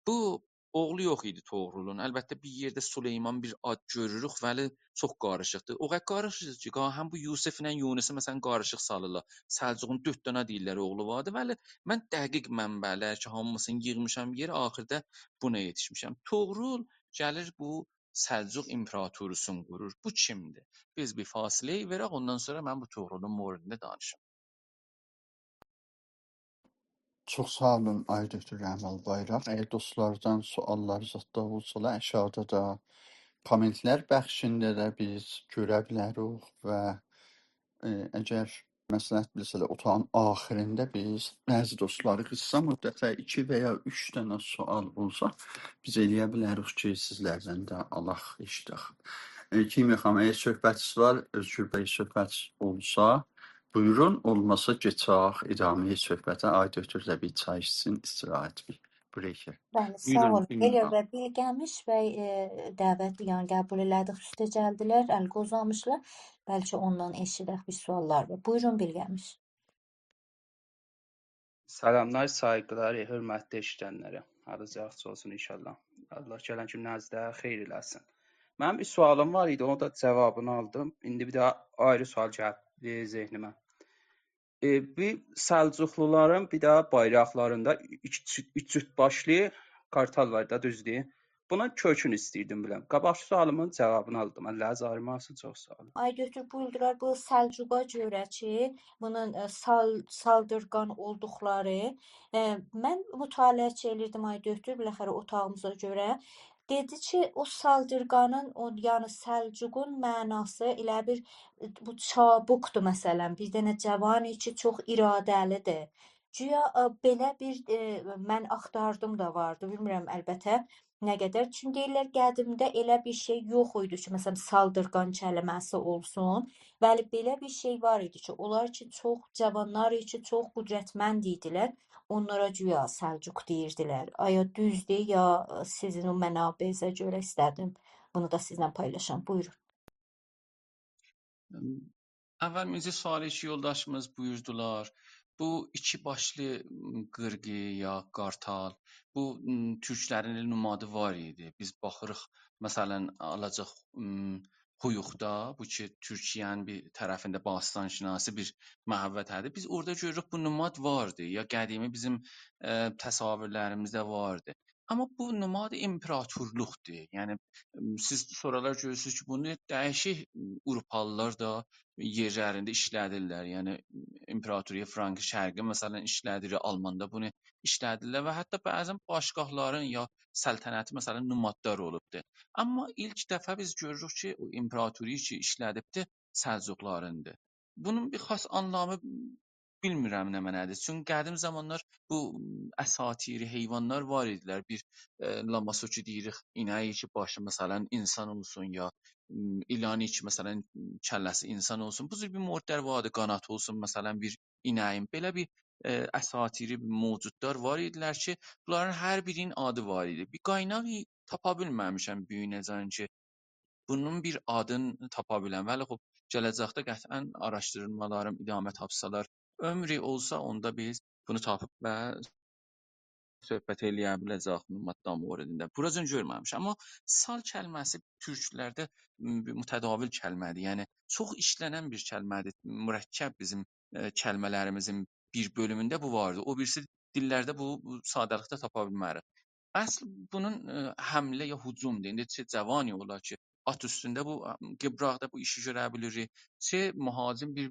Bu oğlu yox idi Toğrulun. Əlbəttə bir yerdə Süleyman bir ad görürük, vəli çox qarışıqdır. O qədər qarışıqdır ki, həm bu Yusiflə Yunisi məsələn qarışıq salırlar. Səlcuqun 4 dənə deyirlər oğlu vardı. Vəli mən dəqiq mənbələr ki, hamısını yığmışam yerə, axırda buna yetişmişəm. Toğrul gəlir bu Səlcuq imperatorusunu qurur. Bu kimdir? Biz bir fasiləyə verək, ondan sonra mən bu Toğrulun moridində danışım. Çox sağ olun, ay doktor Rəmal Bayraq. Əgər dostlardan suallar zətdə olsalar, aşağıda da kommentlər bəxşində də biz görə bilərik və əgər məsləhət bilsələr, otağın axirində biz bəzi dostları qısa müddətə 2 və ya 3 dənə sual olsa, biz eləyə bilərik ki, sizlərdən də Allah eşidək. Kim xanım, əgər söhbətiniz var, Özgür bəy söhbət olsa, buyurun, olmasa geçək idamə söhbətə. Ay doktor da bir çay içsin, istirahət bir breaker. Bəli, sağ Buyurun, olun. buyurun. Elioz bəy, Bilgəmiş bəy dəvət, yəni qəbul elədik, üstə gəldilər, əl qozamışlar. Bəlkə ondan eşidək bir suallar var. Buyurun Bilgəmiş. Salamlar, saygılar, hörmətli eşidənlərə. Adınız yaxşı olsun inşallah. Allah gələn gününüzdə xeyir eləsin. Mənim bir sualım var idi, onun da cavabını aldım. İndi bir daha ayrı sual gəldi zehnimə. Bir Səlcuqluların bir daha bayraqlarında üç cüt başlı kartal var da, düzdür? Bunun kökünü istəyirdim biləm. Qabaq sualımın cavabını aldım. Allah azarmasın, çox sağ olun. Ay götür buyurdular bu Səlcuqa görə ki, bunun saldırgan olduqları. Mən mütaliə edirdim ay götür, biləxərə otağımıza görə. Dedi ki, o saldırganın, o yəni Səlcuqun mənası elə bir bu çabuqdur məsələn. Bir dənə cavan ki, çox iradəlidir. Güya belə bir mən axtardım da vardı, bilmirəm əlbəttə. Nə qədər? Çünki deyirlər qədimdə elə bir şey yox idi ki, məsələn saldırgan kəlməsi olsun. Bəli, belə bir şey var idi ki, onlar ki çox cavanlar idi, çox qüdrətmənd idilər. Onlara güya Səlcuq deyirdilər. Aya düzdür ya sizin o mənabəyinizə görə istədim bunu da sizlə paylaşam. Buyurun. Əvvəlcə sualı ki, yoldaşımız buyurdular. Bu iki başlı qırğı ya qartal, bu türklərin nümadı var idi. Biz baxırıq, məsələn, alacaq Huyuqda, bu ki, Türkiyənin bir tərəfində Bastanşinasi bir məhəbbətədir. Biz orada görürük, bu nümadı vardı. Ya qədimi bizim təsavvürlərimizdə vardı. Amma bu nümadı imperatorluqdur. Yəni, siz sonralar görürsünüz ki, bunu dəyişik Avropalılar da yerlərində işlədirlər. Yəni İmperatoriya Frankı şərqi məsələn işlədir, Almanda bunu işlədirlər və hətta bəzən başqaların ya səltənəti məsələn nümadlar olubdur. Amma ilk dəfə biz görürük ki, o imperatoriya ki işlədibdir Səlcuqlarındır. Bunun bir xas anlamı bilmirəm nə mənədir. Çünki qədim zamanlar bu əsatiri heyvanlar var idilər. Bir lamasu ki deyirik, inəyi ki başı məsələn insan olsun ya ilani ki məsələn kəlləsi insan olsun. Bu cür bir moddlər vardı, qanat olsun məsələn bir inəyin. Belə bir əsatiri mövcudlar var idilər ki, bunların hər birinin adı var idi. Bir qaynağı tapa bilməmişəm bu günəcən ki, bunun bir adını tapa biləm. Vəli xub gələcəkdə qət'ən araşdırmalarım idamə tapsalar, ömrü olsa onda biz bunu tapıb və söhbət eləyə biləcək maddə moridində. Buracın görməmişəm. Amma sal kəlməsi türklərdə mütədavil kəlmədir. Yəni çox işlənən bir kəlmədir. Mürəkkəb bizim kəlmələrimizin bir bölümündə bu vardı. O birisi dillərdə bu sadəlikdə tapa bilmərik. Əsl bunun həmlə ya hücumdur. İndi çə cavani olar ki, at üstündə bu qıbraqda bu işi görə bilirik. Çə mühacim bir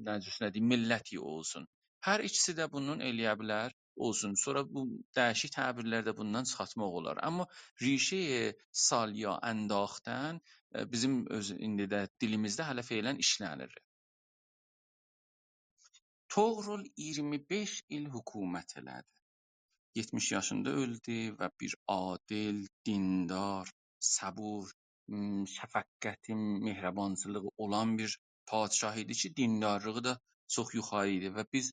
necəsə deyim, milləti olsun. Hər ikisi də bunun eləyə bilər olsun. Sonra bu dəyişik təbirlər də bundan çıxartmaq olar. Amma rişe sal ya əndاختن bizim öz indi də dilimizdə hələ feilən işlənir. Toğrul 25 il hökumət elədi. 70 yaşında öldü və bir adil, dindar, səbur, şəfəqqəti, mehribançılığı olan bir padşah idi ki, dindarlığı da çox yuxarı idi və biz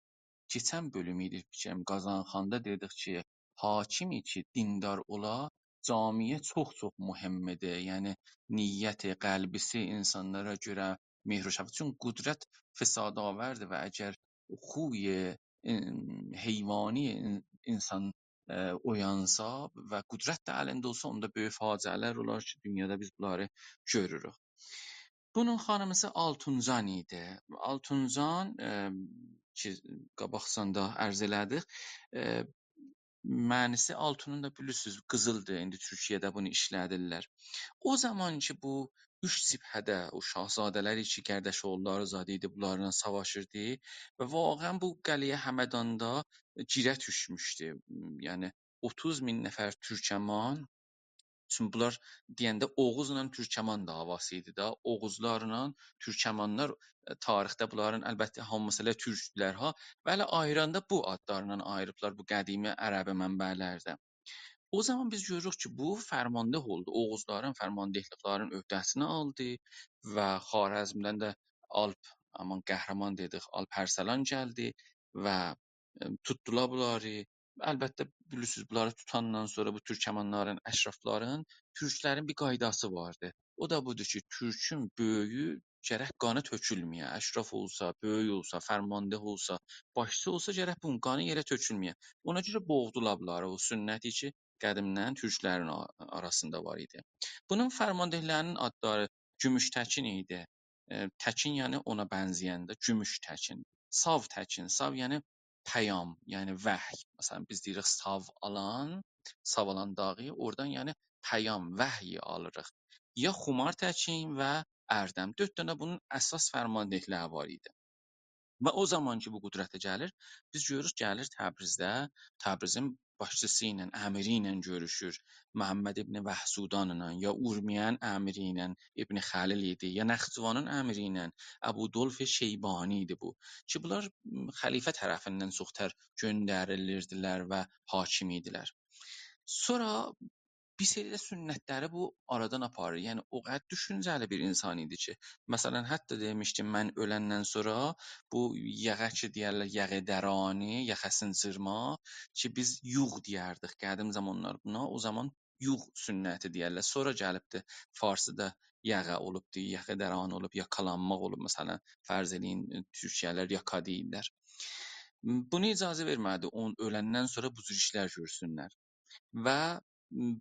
keçən bölüm idi fikrim Qazanxanda dedik ki, hakimi ki, dindar ola, camiyə çox-çox mühümdür. Yəni niyyəti, qəlbisi insanlara görə mehr və şəfqət. Çünki qüdrət fəsadavərdir və əgər xuy heyvani insan oyansa və qüdrət də əlində olsa, onda böyük faciələr olar ki, dünyada biz bunları görürük. Bunun xanımısı Altuncan idi. Altuncan ki, qabaqsanda ərz elədik, mənisi altının da bilirsiniz qızıldır. İndi Türkiyədə bunu işlədirlər. O zaman ki bu üç cibhədə o şahzadələr ki, Gərdəşoğulları zad idi, bunlarla savaşırdı və vaqəən bu Qəliyə Həmədanda girə düşmüşdü. Yəni 30 min nəfər türkəman. Çünki bunlar deyəndə Oğuzla Türkəman davası idi da. Oğuzlarla Türkəmanlar tarixdə bunların əlbəttə hamısı elə türkdülər ha. Və elə ayıranda bu adlarla ayırıblar bu qədimi ərəbi mənbələrdə. O zaman biz görürük ki, bu fərmandeh oldu. Oğuzların fərmandehliklərin öhdəsini aldı və Xarəzmdən də Alp, aman qəhrəman dedik, Alp Ərsəlan gəldi və tutdular bunları. Əlbəttə bilirsiniz, bunları tutandan sonra bu türkəmanların, əşrafların, türklərin bir qaydası vardı. O da budur ki, türkün böyüyü gərək qanı tökülməyə. Əşraf olsa, böyük olsa, fərmandeh olsa, başçı olsa gərək bunun qanı yerə tökülməyə. Ona görə boğdular bunları. O sünnət ki, qədimdən türklərin arasında var idi. Bunun fərmandehlərinin adları Gümüştəkin idi. Təkin yəni ona bənzəyəndə Gümüştəkin. Sav Təkin, sav yəni pəyam, yəni vəhy. Məsələn biz deyirik sav alan dağı, oradan yəni pəyam, vəhyi alırıq. Ya Xumar Təkin və Ərdəm. 4 dənə bunun əsas fərmandehləri var idi. Və o zaman ki bu qüdrətə gəlir, biz görürük gəlir Təbrizdə, Təbrizin başçısı ilə, əmiri ilə görüşür. Məhəmməd ibn Vəhsudanla, ya Urmiyan əmiri ilə İbn Xəlil idi, ya Nəxçıvanın əmiri ilə Əbudolf Şeybani idi bu. Ki bunlar xəlifə tərəfindən çoxtər göndərilirdilər və hakim idilər. Sonra bir seri də sünnətləri bu aradan aparır. Yəni o qədər düşüncəli bir insan idi ki, məsələn hətta demişdim mən öləndən sonra bu yağa ki deyərlər yağı dərani, yaxasını cırmaq ki biz yuğ deyərdik qədim zamanlar buna. O zaman yuğ sünnəti deyərlər. Sonra gəlibdi farsıda yağa olubdu, yağı dəran olub, yakalanmaq olub məsələn fərz eləyin türkiyələr yaka deyirlər. Bunu icazə vermədi. On öləndən sonra bu cür işlər görsünlər. Və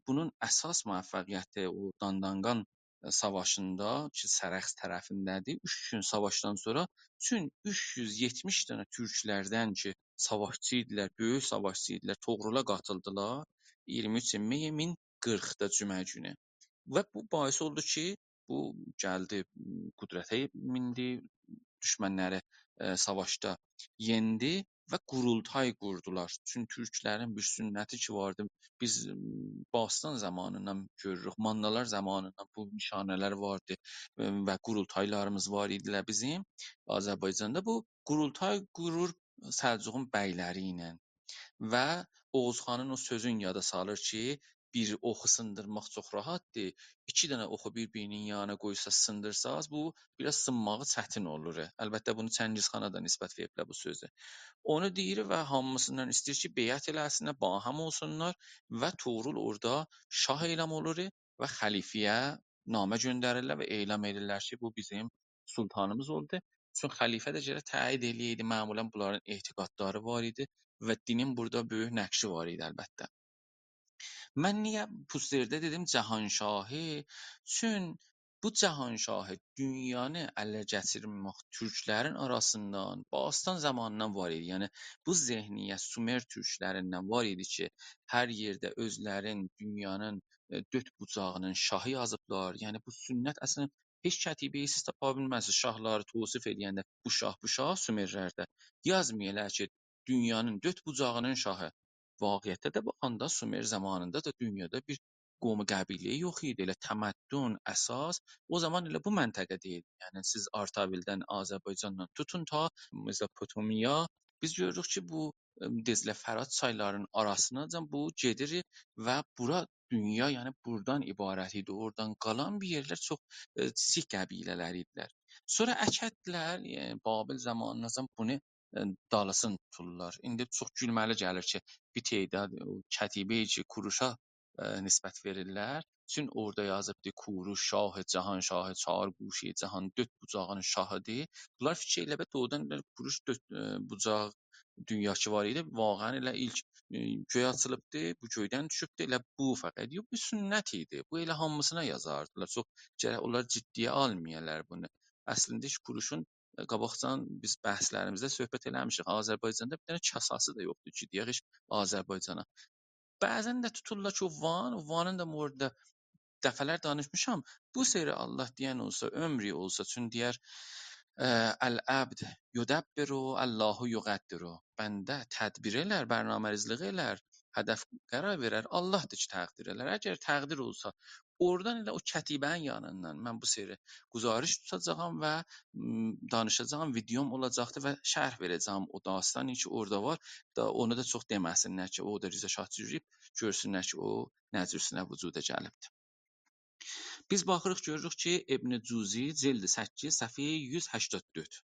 bunun əsas müvəffəqiyyəti o Dandanqan savaşında ki, Sərəx tərəfindədir. 3 gün savaşdan sonra bütün 370 dənə türklərdən ki, savaşçı idilər, böyük savaşçı idilər, Toğrula qatıldılar 23 may 1040-da cümə günü. Və bu bahis oldu ki, bu gəldi qüdrətə mindi, düşmənləri savaşda yendi və qurultay qurdular. Çünki türklərin bir sünnəti ki vardı, biz Bastan zamanından görürük, Mandalar zamanından bu nişanələr vardı və qurultaylarımız var idilər bizim Azərbaycanda. Bu Qurultay qurur Səlcuqun bəyləri ilə və Oğuzxanın o sözün yada salır ki, bir oxu sındırmaq çox rahatdır. İki dənə oxu bir-birinin yanına qoysa sındırsaz, bu biraz sınmağı çətin olur. Əlbəttə bunu Çingizxana da nisbət veriblər bu sözü. Onu deyir və hamısından istəyir ki, beyət eləsinlər, bahəm olsunlar və Tuğrul orada şah elam olur və xəlifəyə namə göndərirlər və elam edirlər ki, bu bizim sultanımız oldu. Çün xəlifə də gərək təyid eləyəydi, məmulən bunların etiqadları var idi və dinin burada böyük nəqşi var idi əlbəttə. Mən niyə Pustirdə dedim Cahanşahı? Çün bu Cahanşahı dünyanı ələ keçirmək türklərin arasından Bastan zamanından var idi. Yəni bu zehniyyət Sumer türklərindən var idi ki, hər yerdə özlərin dünyanın dörd bucağının şahı yazıblar. Yəni bu sünnət əslən heç kətibəyi siz tapa bilməzsiniz. Şahları təvsif edəndə bu şah Sümerlərdə yazmayırlar ki, dünyanın dörd bucağının şahı. Vaqiətdə də baxanda Sumer zamanında da dünyada bir qovmu qəbilə yox idi. Elə təməddün, əsas o zaman elə bu məntəqədə idi. Yəni siz Artavildən, Azərbaycandan tutun ta Mesopotamiya biz görürük ki, bu Dezlə Fərat çaylarının arasınacan bu gedir və bura dünya, yəni burdan ibarət idi. Oradan qalan bir yerlər çox kiçik qəbilələr idilər. Sonra Əkədlər, yəni Babil zamanınacan bunu dalısını tuturlar. İndi çox gülməli gəlir ki, bir tədad kətibəyi ki, Kuruşa nisbət verirlər. Çün orada yazıbdı Kuruş şahı, cahan şahı, çar quşi, cahan dörd bucağının şahıdır. Bunlar fikir elə doğrudan elə Kuruş dörd bucaq dünyası var idi. Vaqəən elə ilk göy açılıbdı, bu göydən düşübdü. Elə bu fəqət yox, bu sünnət idi. Bu elə hamısına yazardılar. Çox gərək onlar ciddiyə almayalar bunu. Əslində Kuruşun qabaqcadan biz bəhslərimizdə söhbət eləmişik. Azərbaycanda bir dənə kasası da yoxdur ki, deyək Azərbaycana. Bəzən də tuturlar ki, Vanın da orada dəfələr danışmışam. Bu seyri Allah deyən olsa, ömrü olsa, çün deyər Əl-əbd yudəbbiru, Allahu yuqəddiru. Bəndə tədbir elər, bərnamərizlik elər, hədəf qərar verər, Allah da ki, təqdir elər. Əgər təqdir olsa, oradan elə o kətibənin yanından mən bu seyri guzarış tutacağam və danışacağım, videom olacaqdır və şərh verəcəyim o dastanı ki, orada var. Da onu da çox deməsinlər ki, o da Rza Şah Cürrib görsünlər ki, o nə cürsinə vücuda gəlibdir. Biz baxırıq görürük ki, İbn Cüzi cildi 8 səhifə 184.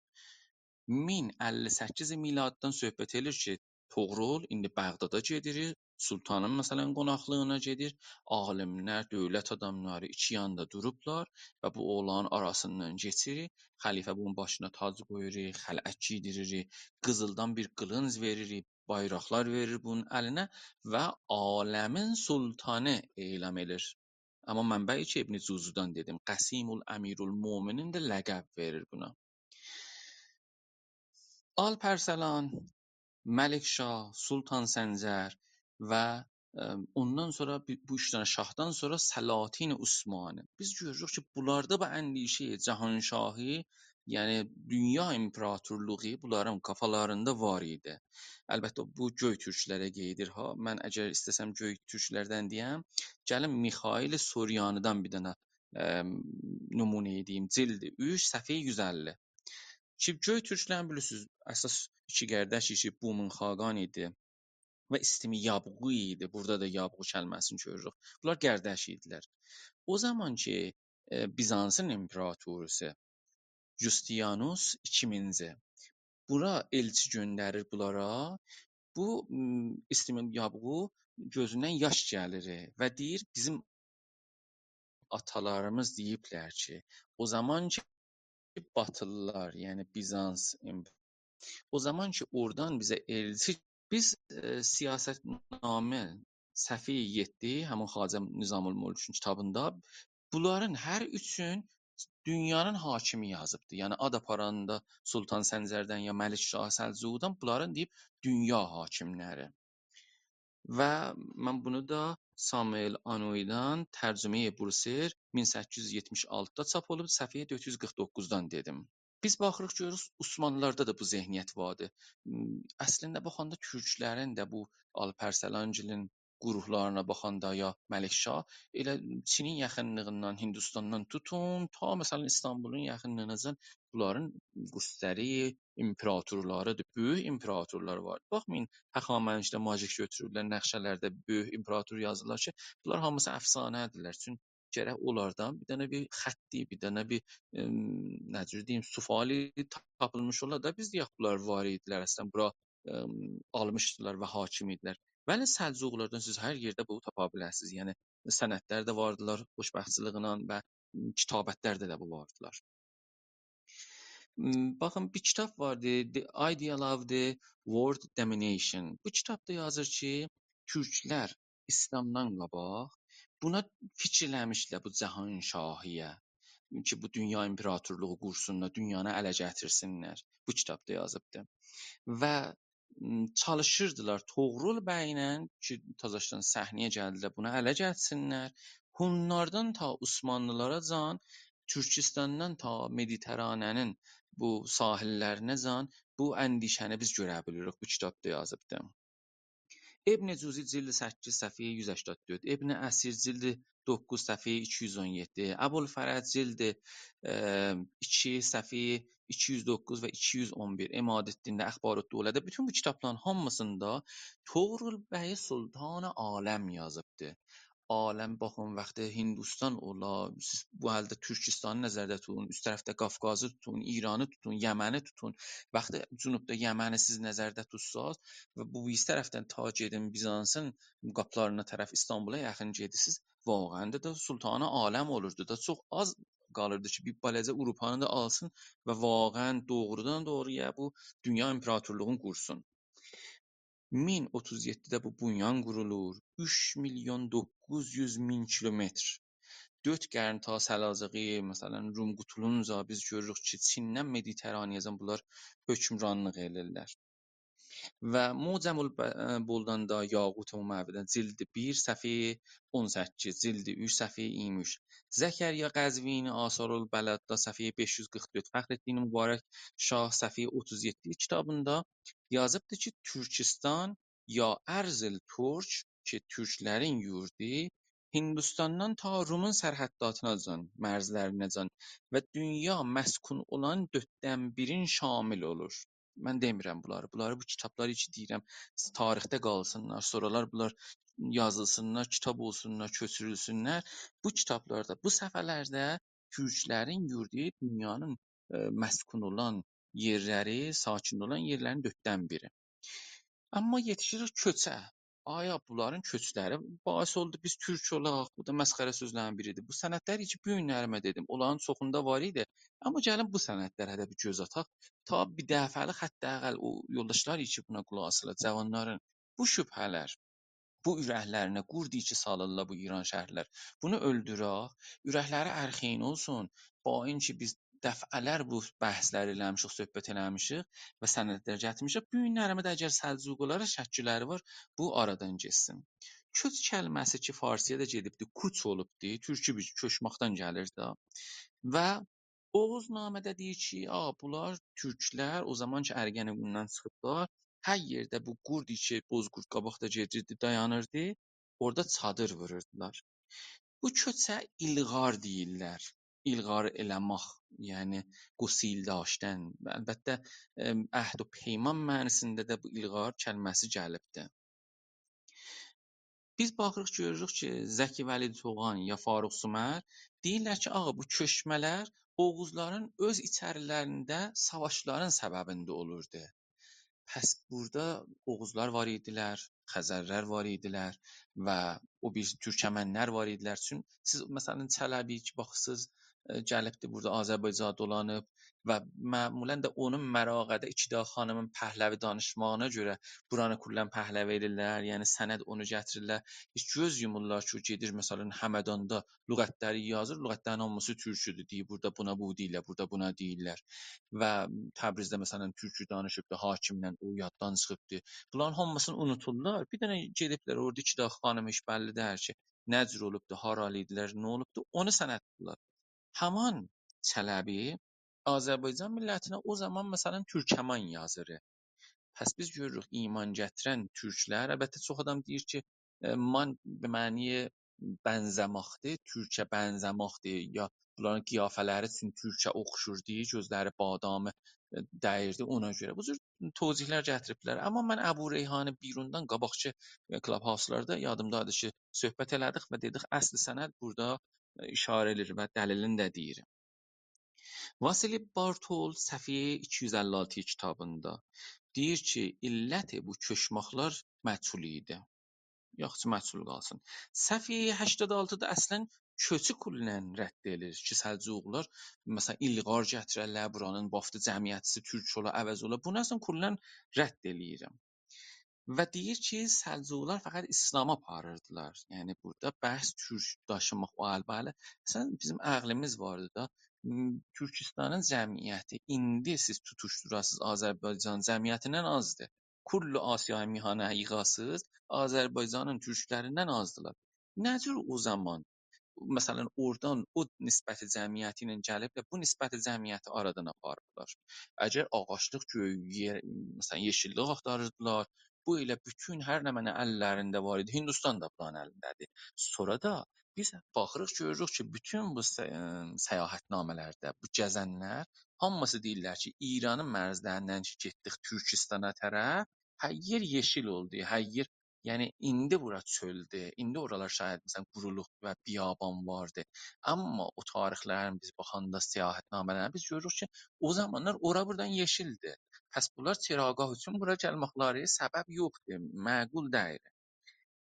1058 miladdan söhbət edir ki, Toğrul indi Bəğdada gedir, sultanın məsələn qonaqlığına gedir, alimlər, dövlət adamları iki yanda durublar və bu oğlanın arasından keçir, xəlifə bunun başına tac qoyur, xələt giydirir, qızıldan bir qılınc verir, bayraqlar verir bunun əlinə və aləmin sultanı elam edir. Amma mənbəyi ki, İbn Cüzidən dedim, Qəsimul Əmirul Möminin də ləqəb verir buna. Alparslan, Məlikşah, Sultan Səncər və ondan sonra bu üç dənə şahdan sonra Səlatin Osmani. Biz görürük ki, bunlarda bu əndişə Cahanşahı, yəni dünya imperatorluğu bunların kafalarında var idi. Əlbəttə bu göy türklərə gedir ha. Mən əgər istəsəm göy türklərdən deyəm, gəlin Mixail Soryanidən bir dənə nümunə edeyim. Cildi 3 səhifə 150. Ki göy türklərini bilirsiniz, əsas iki qardaş idi, Bumun Xaqan idi və İstimi Yabğu idi. Burada da Yabğu kəlməsini görürük. Bunlar qardaş idilər. O zaman ki Bizansın imperatorusu Justianus II bura elçi göndərir bunlara. Bu İstimi Yabğu gözündən yaş gəlir və deyir bizim atalarımız deyiblər ki, o zaman ki Batılılar, yəni Bizans o zaman ki oradan bizə elçi biz siyasətnamə səhifə 7 həmin Xacə Nizamül Mülkün kitabında bunların hər üçün dünyanın hakimi yazıbdı. Yəni ad aparanda Sultan Səncərdən ya Məlik Şah Səlcuqdan bunların deyib dünya hakimləri. Və mən bunu da Samuel Anoy'dan tərcüməyə Bursir 1876-da çap olub, səhifə 449-dan dedim. Biz baxırıq görürük Osmanlılarda da bu zehniyyət vardı. Əslində baxanda türklərin də bu Alparslanın quruqlarına baxanda ya Məlikşah, elə Çinin yaxınlığından, Hindistandan tutun ta məsələn İstanbulun yaxınlığınacan bunların qüsləri, imperatorlarıdır. Böyük imperatorlar var. Baxmayın, Həxamənişdə majik götürürlər, nəqşələrdə böyük imperator yazırlar ki, bunlar hamısı əfsanədirlər. Çünki gərək onlardan bir dənə bir xətti, bir dənə bir nə cür deyim, sufali tapılmış ola da biz deyək bunlar var idilər, əslən bura almışdılar və hakim idilər. Bəli, Səlcuqlardan siz hər yerdə bunu tapa bilərsiniz. Yəni sənədlər də vardılar xoşbəxtçiliğinə və kitabətlərdə də bu vardılar. Baxın, bir kitab vardı, The Ideal of the World Domination. Bu kitabda yazır ki, türklər İslamdan qabaq buna fikirləmişlər, bu Cahanşahiyə ki, bu dünya imperatorluğu qursunlar, dünyanı ələ gətirsinlər. Bu kitabda yazıbdı. Və çalışırdılar Toğrul bəylə ki, Tazaşdan səhnəyə gəldilər, buna ələ gəlsinlər. Hunlardan ta Osmanlılara can, Türkistandan ta Mediteranənin bu sahillərinə can bu əndişəni biz görə bilirik. Bu kitabda yazıbdı. İbn Cüzi cildi 8 səhifəyə 184, İbn Əsir cildi 9 səhifəyə 217, Əbulfərəc cildi 2 səhifəyə 209 və 211, İmadəddində Əxbarut Dövlədə bütün bu kitabların hamısında Toğrul bəy Sultan Aləm yazıbdı. Aləm baxın, vaxtı Hindistan ola, siz bu halda Türkistanı nəzərdə tutun, üst tərəfdə Qafqazı tutun, İranı tutun, Yəməni tutun. Vaxtı cənubda Yəməni siz nəzərdə tutsaz və bu üst tərəfdən ta gedin Bizansın qapılarına tərəf İstanbula yaxın gedirsiniz, vaqəndə də Sultanı Aləm olurdu da çox az qalırdı ki, bir balaca Avropanı da alsın və vaqən doğrudan doğruya bu dünya imperatorluğunu qursun. 1037-də bu bünyan qurulur. 3.900.000 kilometr. 4 qərn ta Səlacığı, məsələn, Rum qutulunca biz görürük ki, Çindən Mediteraniyazan bunlar hökmranlıq edirlər. Və Mucamul Buldanda Yaqut Məvidən cildi 1 səhifə 18, cildi 3 səhifə 23. Zəkərya Qəzvini Asarul Bələddə səhifə 544, Fəxrəddin Mübarək Şah səhifə 37 kitabında yazıbdır ki, Türkistan ya Ərzil Türk ki, Türklərin yurdu Hindistandan ta Rumun sərhəddatınacan, mərzlərinacan və dünya məskun olan 4/1-in şamil olur. Mən demirəm bunları. Bunları bu kitabları ki deyirəm, tarixdə qalsınlar, sonralar bunlar yazılsınlar, kitab olsunlar, köçürülsünlər. Bu kitablarda, bu səfələrdə türklərin yurdu dünyanın məskun olan yerləri, sakin olan yerlərin 4/1-i. Amma yetişirik köçə. Aya bunların köçləri bais oldu biz türk olaq. Bu da məsxərə sözlərin biridir. Bu sənədlər ki bu günlərimə dedim, onların çoxunda var idi. Amma gəlin bu sənədlərə də bir göz ataq. Ta bir dəfəli hətta əqəl o yoldaşlar ki buna qulaq asırlar, cavanların bu şübhələr bu ürəklərinə qurd içi salırlar bu İran şəhərlər. Bunu öldürək, ürəkləri ərxeyn olsun. Bain ki biz dəfələr bu bəhslər eləmişik, söhbət eləmişik və sənədlər gətirmişik. Bu günlərimdə də əgər Səlcuqlara şəkilləri var, bu aradan getsin. Köç kəlməsi ki farsiyə də gedibdi, kuç olubdu, türkü bir köçməkdən gəlir də. Və Oğuznamədə deyir ki, bunlar türklər o zaman ki Ərgənəqundan çıxıblar, hər yerdə bu qurd içi, bozqurd qabaqda gedirdi, dayanırdı, orada çadır vururdular. Bu köçə ilğar deyirlər. İlğar eləmək, yəni qusil daşdən. Əlbəttə əhd və peyman mənasında da bu ilğar kəlməsi gəlibdi. Biz baxırıq görürük ki, Zəki Vəlid Toğan ya Farux Sümər deyirlər ki, bu köçmələr Oğuzların öz içərilərində savaşların səbəbində olurdu. Pəs burada Oğuzlar var idilər, Xəzərlər var idilər və o bir Türkəmənlər var idilər. Çünki siz məsələn Çələbi ki baxırsınız, gəlibdi burada Azərbaycan dolanıb və məmulən də onun məraqədə İkidağ xanımın Pəhləvi danışmağına görə buranı kullan Pəhləvi edirlər, yəni sənəd onu gətirirlər. Heç göz yumurlar ki, o gedir məsələn Həmədanda lüğətləri yazır, lüğətlərin hamısı türküdür, deyir burada buna bu deyirlər, burada buna deyirlər. Və Təbrizdə məsələn türkü danışıbdı, hakimlə o yaddan çıxıbdı. Bunların hamısını unuturlar. Bir dənə gediblər orada İkidağ xanım iş bəllidir ki, nə cür olubdu, haralı idilər, nə olubdu, onu sənəd tutdular. Haman Çələbi Azərbaycan millətinə o zaman məsələn Türkəman yazır. Pəs biz görürük iman gətirən türklər, əlbəttə çox adam deyir ki, مان به معنی bənzəmaqdır, türkçə bənzəmaqdır ya bunların qiyafələri üçün türkçə oxşur gözləri badamı dəyirdi ona görə. Bu cür tozihlər gətiriblər. Amma mən Əbu Reyhanı Birundan qabaqçı Clubhouse-larda yadımdadır ki, söhbət elədik və dedik əsl sənəd burada işarə edir və dəlilini də deyir. Vasili Bartol səhifə 256 kitabında deyir ki, illət bu köçməklər məchul idi. Yaxşı məchul qalsın. Səhifə 86-da əslən köçü kullən rədd edilir ki, Səlcuqlar məsələn ilğar gətirərlər buranın baftı cəmiyyəti türk ola, əvəz ola. Bunu əslən kullən rədd eləyirəm. Və deyir ki, Səlcuqlar fəqət İslamı aparırdılar. Yəni burada bəhs türk daşımaq o əlbələ. Əslən bizim ağlımız vardı da. Türkistanın cəmiyyəti indi siz tutuşdurasınız Azərbaycan cəmiyyətindən azdır. Kullu Asiya mihanə yığasız Azərbaycanın türklərindən azdılar. Necür o zaman məsələn oradan o nisbəti cəmiyyəti ilə gəlib də bu nisbəti cəmiyyəti aradan aparıblar. Əgər ağaclıq, göy, yer, məsələn yeşillik axtarırdılar, bu ilə bütün hər nə mənə əllərində var idi. Hindistan da bunların əlindədir. Sonra da biz baxırıq görürük ki, bütün bu səyahətnamələrdə bu gəzənlər hamısı deyirlər ki, İranın mərzlərindən ki, getdik Türkistana tərəf, hər yer yeşil oldu, hər yer. Yəni indi bura çöldür. İndi oralar şayad məsələn quruluq və biyaban vardı. Amma o tarixlərin biz baxanda səyahətnamələrə biz görürük ki, o zamanlar ora buradan yeşildi. Pəs bunlar çırağaq üçün bura gəlməkləri səbəb yoxdur, məqul deyil.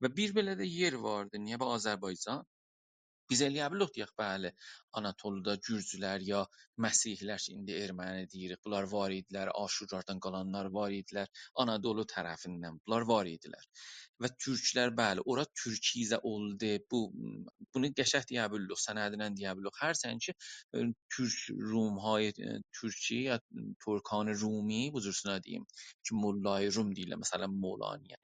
Və bir belə də yer vardı. Niyə bu Azərbaycan? Biz eləyə bilirik deyək, bəli, Anatolda gürcülər ya Məsihlər ki, indi erməni deyirik, bunlar var idilər, Aşurlardan qalanlar var idilər, Anadolu tərəfindən bunlar var idilər. Və türklər, bəli, ora türkizə oldu. Bunu qəşəng deyə bilirik, sənədlə deyə bilirik. Hərçənd ki, Türk Rumhay Türkiyə ya Turkan Rumi bu cürsünə deyim ki, Mollay Rum deyirlər, məsələn Molaniyə.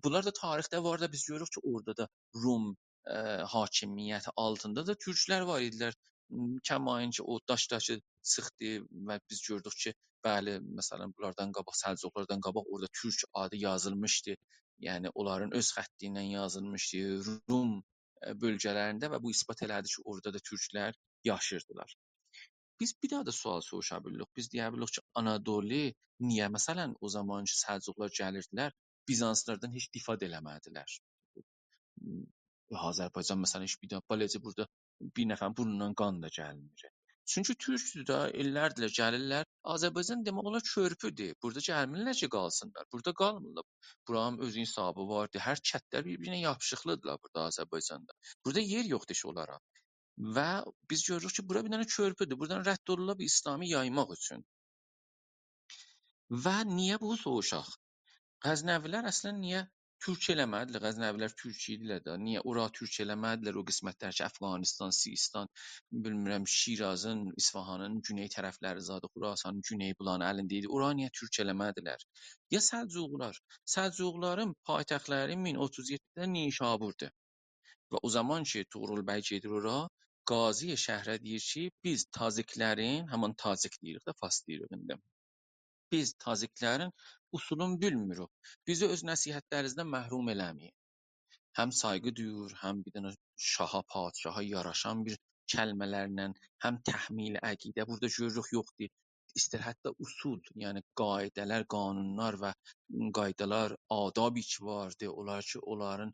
Bunlar da tarixdə var da biz görürük ki, orada da Rum hakimiyyəti altında da türklər var idilər. Kəmain ki, o daşdaşı çıxdı və biz gördük ki, bəli, məsələn, bunlardan qabaq, Səlcuqlardan qabaq orada türk adı yazılmışdı. Yəni onların öz xətti ilə yazılmışdı Rum bölgələrində və bu isbat elədi ki, orada da türklər yaşayırdılar. Biz bir daha da sual soruşa bilirik. Biz deyə bilirik ki, Anadolu niyə məsələn o zaman ki, Səlcuqlar gəlirdilər, Bizanslardan heç difa eləmədilər. Azərbaycan məsələn heç bir də beləcə burada bir nəfərin burnundan qan da gəlmir. Çünki türkdür da, illərdir gəlirlər. Azərbaycan demək olar körpüdür. Burada gəlmirlər ki, qalsınlar. Burada qalmırlar. Buranın öz hesabı vardı. Hər kəndlər bir-birinə yapışıqlıdırlar burada Azərbaycanda. Burada yer yoxdur ki onlara. Və biz görürük ki, bura bir dənə körpüdür. Buradan rədd olurlar bir İslamı yaymaq üçün. Və niyə bu soğuşaq? Qəznəvilər əslən niyə türk eləmədilər? Qəznəvilər türk idilər də. Niyə ora türk eləmədilər? O qismətlər ki, Əfqanistan, Sistan, bilmirəm Şirazın, İsfahanın güney tərəfləri zadı, Xurasanın güney bulanın əlində idi. Ora niyə türk eləmədilər? Ya Səlcuqlar. Səlcuqların paytaxtları 1037-də Nişaburdur. Və o zaman ki, Tuğrul bəy gedir ora, Qazi şəhrə deyir ki, biz Taciklərin, həmin Tacik deyirik də, fars deyirik indi. Biz Taciklərin usulunu bilmirik. Bizi öz nəsihətlərinizdən məhrum eləməyin. Həm sayğı duyur, həm bir dənə şaha, padişaha yaraşan bir kəlmələrlə, həm təhmil əqidə burada görürük yoxdur. İstər hətta usul, yəni qaydələr, qanunlar və qaydalar, adab ki vardı, onlar ki, onların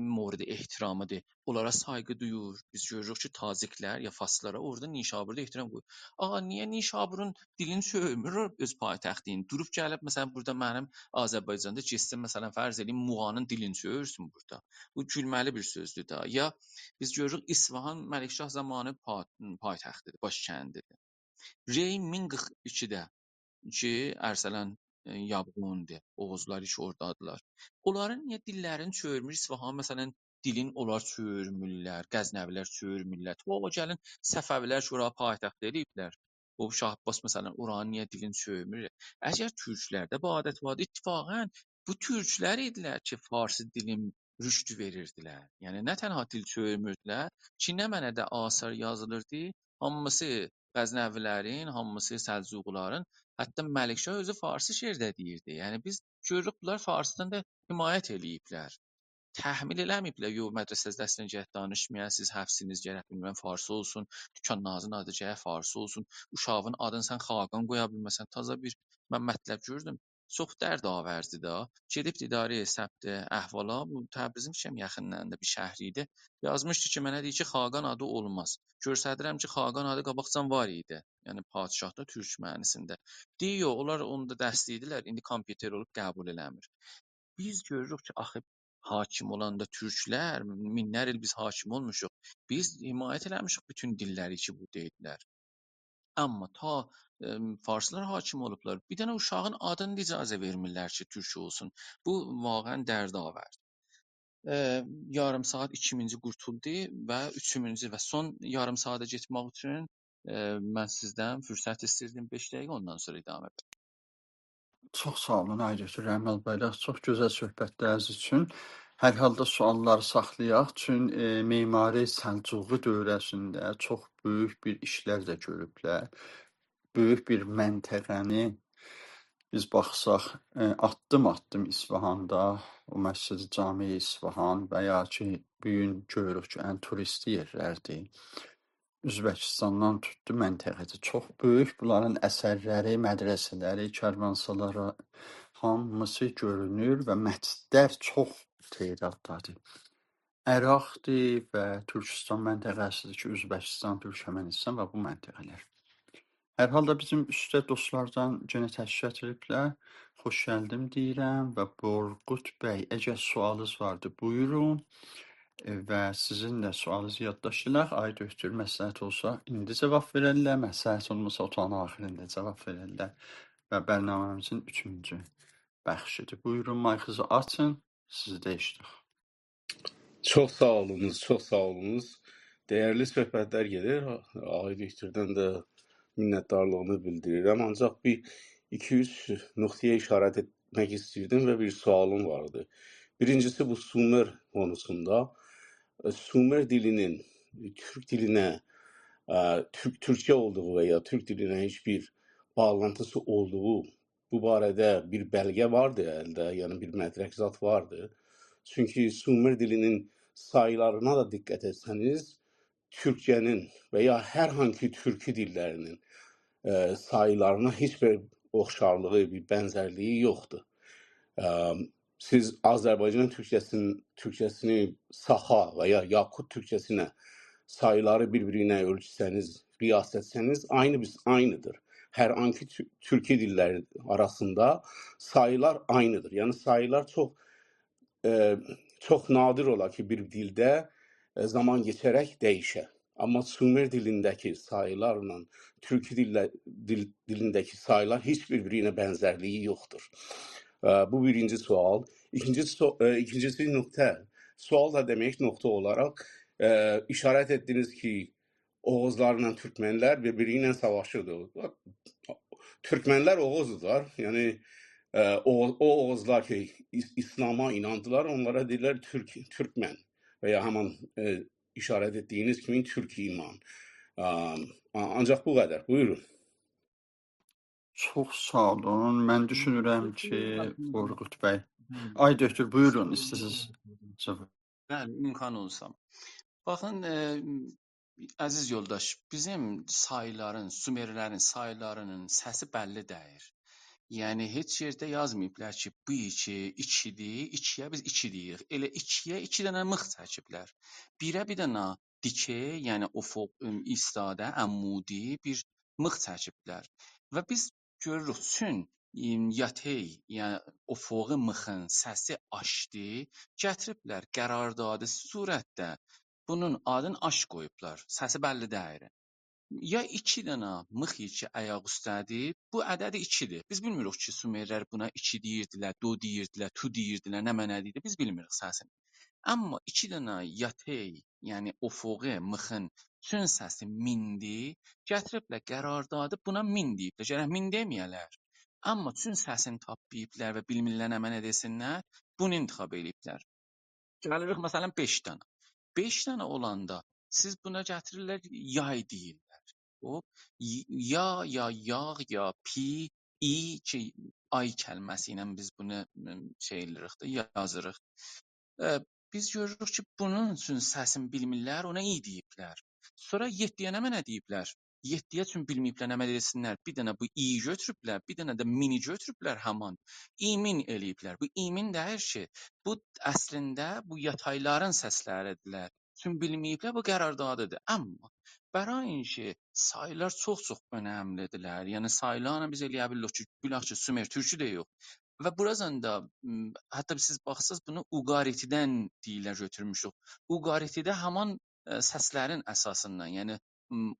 mورد ehtiramıdır. Onlara sayğı duyur. Biz görürük ki, Taciklər ya Farslara orada Nişaburda ehtiram qoyur. Ağa, niyə Nişaburun dilini söymür öz paytaxtını? Durub gəlib, məsələn, burada mənim Azərbaycanda getsin, məsələn, fərz edeyim, Muğanın dilini söysün burada. Bu gülməli bir sözdür da. Ya biz görürük İsfahan Məlikşah zamanı paytaxtıdır, baş kəndidir. Rey 1042-də ki, Ərsələn Yabğundur, Oğuzlar ki oradadılar. Onların niyə dillərini çörmür? İsfahan məsələn dilin onlar çörmürlər, Qəznəvilər çörmürlər. O gəlin Səfəvilər ki, ora paytaxt ediblər. O Şah Abbas məsələn oranın niyə dilini çörmür? Əgər türklərdə bu adət vardı, ittifaqən bu türklər idilər ki, farsı dilin rüşd verirdilər. Yəni nə tənha dil çörmürdülər, ki, nə mənədə asar yazılırdı, hamısı Qəznəvilərin, hamısı Səlcuqların, hətta Məlikşah özü farsı şeirdə deyirdi. Yəni biz görürük bunlar farsdan da himayət eləyiblər. təhmil eləməyiblər, yox mədrəsədə dərsdən gərək danışmayasınız, həfsiniz gərək bilmən farsı olsun, dükanınızın adı gərək farsı olsun, uşağın adını sən Xaqan qoya bilməsən, taza bir mən mətləb gördüm. Çox dərd avərdi da. Gedib idarə səbtə əhvala, bu Təbrizin şəm yaxınlarında bir şəhər idi. Yazmışdı ki, mənə deyir ki, Xaqan adı olmaz. Göstərirəm ki, Xaqan adı qabaqcan var idi. Yəni padşahda türk mənisində. Deyir, yox, onlar onu da dəstəydilər, indi kompüter olub qəbul eləmir. Biz görürük ki, axı hakim olanda türklər, minlər il biz hakim olmuşuq. Biz himayət eləmişik bütün dilləri ki, bu deyirlər. Amma ta farslar hakim olublar. Bir dənə uşağın adını da icazə vermirlər ki, türk olsun. Bu vaqəən dərdavərdir. Yarım saat 2000-ci qurtuldu və 3000-ci və son yarım saata getmək üçün mən sizdən fürsət istirdim 5 dəqiqə, ondan sonra idamə edin. Çox sağ olun Aydəkin Rəhməl Bayraq. Çox gözəl söhbətləriniz üçün. Hər halda sualları saxlayaq. Çün memari Səlcuqi dövrəsində çox böyük bir işlər də görüblər. Böyük bir məntəqəni biz baxsaq, addım-addım İsfahanda, o Məscid-i Cami İsfahan və ya ki, bu gün görürük ki, ən turisti yerlərdir. Üzbəkistandan tutdu məntəqədə çox böyük bunların əsərləri, mədrəsələri, kərvansaları hamısı görünür və məscidlər çox tədaddadır. Əraqdır və Türkistan məntəqəsidir ki, Üzbəkistan, Türkmənistan və bu məntəqələr. Hər halda bizim üstə dostlardan yenə təşkil ediblər. Xoş gəldim deyirəm və Borqut bəy, əgər sualınız vardı, buyurun. Və sizin də sualınızı yaddaşırlar. Ay doktor, məsləhət olsa indi cavab verərlər, məsləhət olmasa otanın axirində cavab verərlər. Və bərnaməmizin 3-cü bəxşidir. Buyurun, mayxızı açın, sizi də eşidirik. Çox sağ olunuz, çox sağ olunuz. Dəyərli söhbətlər gedir. Ağay Doktordan da minnətdarlığımı bildirirəm. Ancaq bir 2-3 nöqtəyə işarət etmək istirdim və bir sualım vardı. Birincisi bu Sumer konusunda. Sumer dilinin Türk dilinə, Türkçe olduğu və ya Türk dilinə heç bir bağlantısı olduğu bu barədə bir bəlgə vardı əldə, yəni bir mədrək zat vardı. Çünki Sumer dilinin sayılarına da diqqət etsəniz, Türkçənin və ya hər hansı türkü dillərinin sayılarına heç bir oxşarlığı, bir bənzərliyi yoxdur. Siz Azərbaycan türkçəsini Saxa və ya Yakut türkçəsinə sayıları bir-birinə ölçsəniz, qiyas etsəniz, aynıdır. Hər hansı türkü dilləri arasında sayılar aynıdır. Yəni sayılar çox nadir olar ki, bir dildə zaman keçərək dəyişər. Amma Sumer dilindəki sayılarla Türk dilindəki sayılar heç bir-birinə bənzərliyi yoxdur. Bu birinci sual. İkincisi nöqtə. Sual da demək nöqtə olaraq işarət etdiniz ki, Oğuzlarla Türkmenlər birbiri ilə savaşırdı. Türkmenlər Oğuzdular. Yəni o Oğuzlar ki İslam'a inandılar, onlara dediler Türkmen veya hemen işaret ettiğiniz kimin Türk iman. Ancaq bu qədər. Buyurun. Çox sağ olun. Mən düşünürəm ki, Borqut bəy. Ay doktor, buyurun, istəsiniz cavab. Bəli, imkan olsam. Baxın, əziz yoldaş, bizim sayıların, Sümerlərin sayılarının səsi bəlli deyir. Yəni heç yerdə yazmayıblar ki, bu 2-dir, 2-yə biz 2 deyirik. Elə 2-yə 2 dənə mıx çəkiblər. 1-ə bir dənə dikey, yəni ufuq istidə, əmudi bir mıx çəkiblər. Və biz görürük çün yatey, yəni ufuğu mıxın səsi aşdı, gətiriblər qərardadı surətdə bunun adını aş qoyublar. Səsi bəlli deyir. Ya 2 dənə mıx ki ayaq üstədir, bu ədədi 2-dir. Biz bilmirik ki, Sümerlər buna 2 deyirdilər, do deyirdilər, tu deyirdilər, nə mənə deyirdi, biz bilmirik səsini. Amma 2 dənə yatey, yəni ufuğu, mıxın çün səsi mindi, gətiriblər qərardadı, buna min deyiblər. Gərək min deməyələr. Amma çün səsini tapıyıblər və bilmirlər nə mənə desinlər, bunu intiqab ediblər. Gəlirik məsələn 5 dənə. 5 dənə olanda siz buna gətirirlər yay deyirlər. O ya, yağ, pi, i ki ay kəlməsi ilə biz bunu şey eləyirik də, yazırıq. biz görürük ki, bunun üçün səsin bilmirlər, ona i deyiblər. Sonra 7-yə nə mənə deyiblər? 7-yə üçün bilməyiblər, nə mənə desinlər. Bir dənə bu i götürüblər, bir dənə də mini götürüblər haman. İmin eləyiblər. Bu imin deyir ki, bu əslində bu yatayların səsləridirlər. Çünki bilməyiblər, bu qərardadıdır. Amma bərain ki, saylar çox-çox önəmlidirlər. Yəni saylarla biz eləyə bilirik ki, bilək ki, Sumer türkü də yox. Və burazan da hətta siz baxsaz bunu Uqaritidən deyirlər götürmüşük. Uqaritidə haman səslərin əsasından, yəni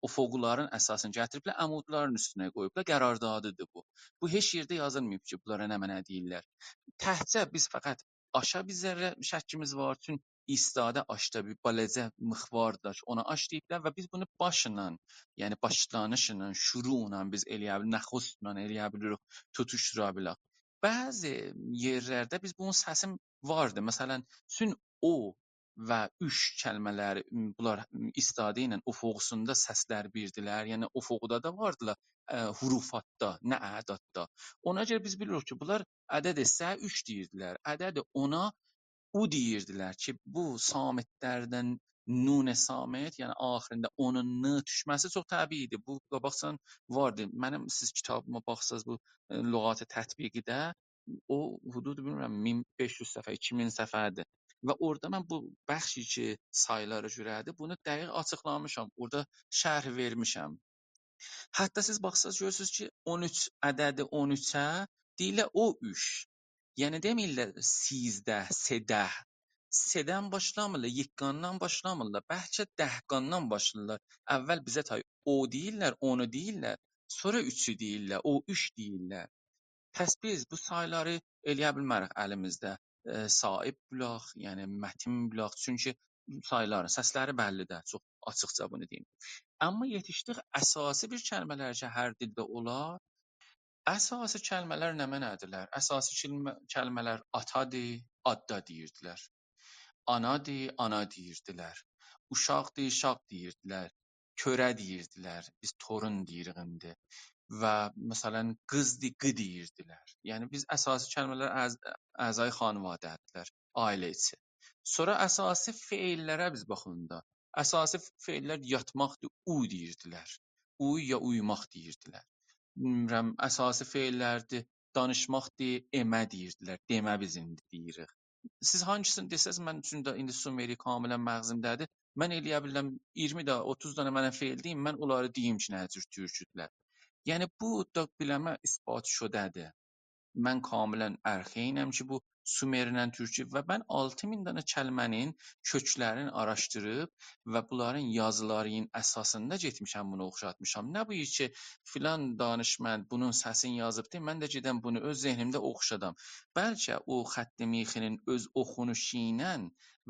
ofoqların əsasını gətiriblər, əmudların üstünə qoyublar. Qərardadıdır bu. Bu heç yerdə yazılmayıb ki, bunlara nə mənə deyirlər. Təhcə biz fəqət aşa bir zərrə şəkkimiz var. Çün istidə aşda bir baləcə mıxvardır. Ona aş deyiblər və biz bunu başla, yəni başlanışla, şuruyla biz eləyə bilirik, nəxustla eləyə bilirik, tutuşdura bilirik. Bəzi yerlərdə biz bunun səsim vardı. Məsələn, çün o və üç kəlmələri bunlar istifadə ilə ofoqusunda səslər birdilər. Yəni ofoquda da vardılar, hurufatda, nə ədadda. Ona görə biz bilirik ki, bunlar ədəd isə 3 deyirdilər. Ədəd ona u deyirdilər ki, bu samitlərdən nun samit, yəni axırında onun n düşməsi çox təbiidir. Bu qabaqsan vardı. Mənim siz kitabıma baxsaz bu lüğət tətbiqidə o hudud bilmirəm 1500 səfhə, 2000 səfhədir. Və orada mən bu bəxşi ki, sayılara görədir, bunu dəqiq açıqlamışam. Orada şərh vermişəm. Hətta siz baxsaz görürsünüz ki, 13 ədədi 13-ə deyirlər o 3. Yəni demirlər 13, 13. S'dən başlamırlar, yekkandan başlamırlar, bəlkə dəhqandan başlayırlar. Əvvəl bizə tay o deyirlər, onu deyirlər, sonra 3-ü deyirlər, o 3 deyirlər. Pəs biz bu sayları eləyə bilmərik əlimizdə. Sahib bulaq, yəni mətin bulaq. Çünki sayların səsləri bəllidir, çox açıqca bunu deyim. Amma yetişdik əsasi bir kəlmələr ki, hər dildə olar. Əsasi kəlmələr nə mənədirlər? Əsasi kəlmələr atadır, adda deyirdilər. Anadır, ana deyirdilər. Uşaqdır, şaq deyirdilər. Körə deyirdilər. Biz torun deyirik indi. Və məsələn qızdır, qı deyirdilər. Yəni biz əsasi kəlmələr əzay xanvadədirlər, ailə içi. Sonra əsasi feillərə biz baxanda, əsasi feillər yatmaqdır, u deyirdilər. Uy ya uyumaq deyirdilər. Bilmirəm, əsasi feillərdir, danışmaqdır, emə deyirdilər. Demə biz indi deyirik. Siz hangisini desəz, mən üçün də indi Sumeri kamilən məğzimdədir. Mən eləyə bilirəm 20 də, 30 dənə mənə feil deyim, mən onları deyim ki, nə cür türküdülər. Yəni bu da biləmə isbat şudədir. Mən kamilən ərxeynəm ki, bu Sumerlə türkü və mən 6000 dənə kəlmənin köklərini araşdırıb və bunların yazılarının əsasında getmişəm, bunu oxşatmışam. Nə bu ki, filan danışmən bunun səsini yazıbdı, mən də gedəm bunu öz zehnimdə oxşadam. Bəlkə o xətt mixinin öz oxunuşu ilə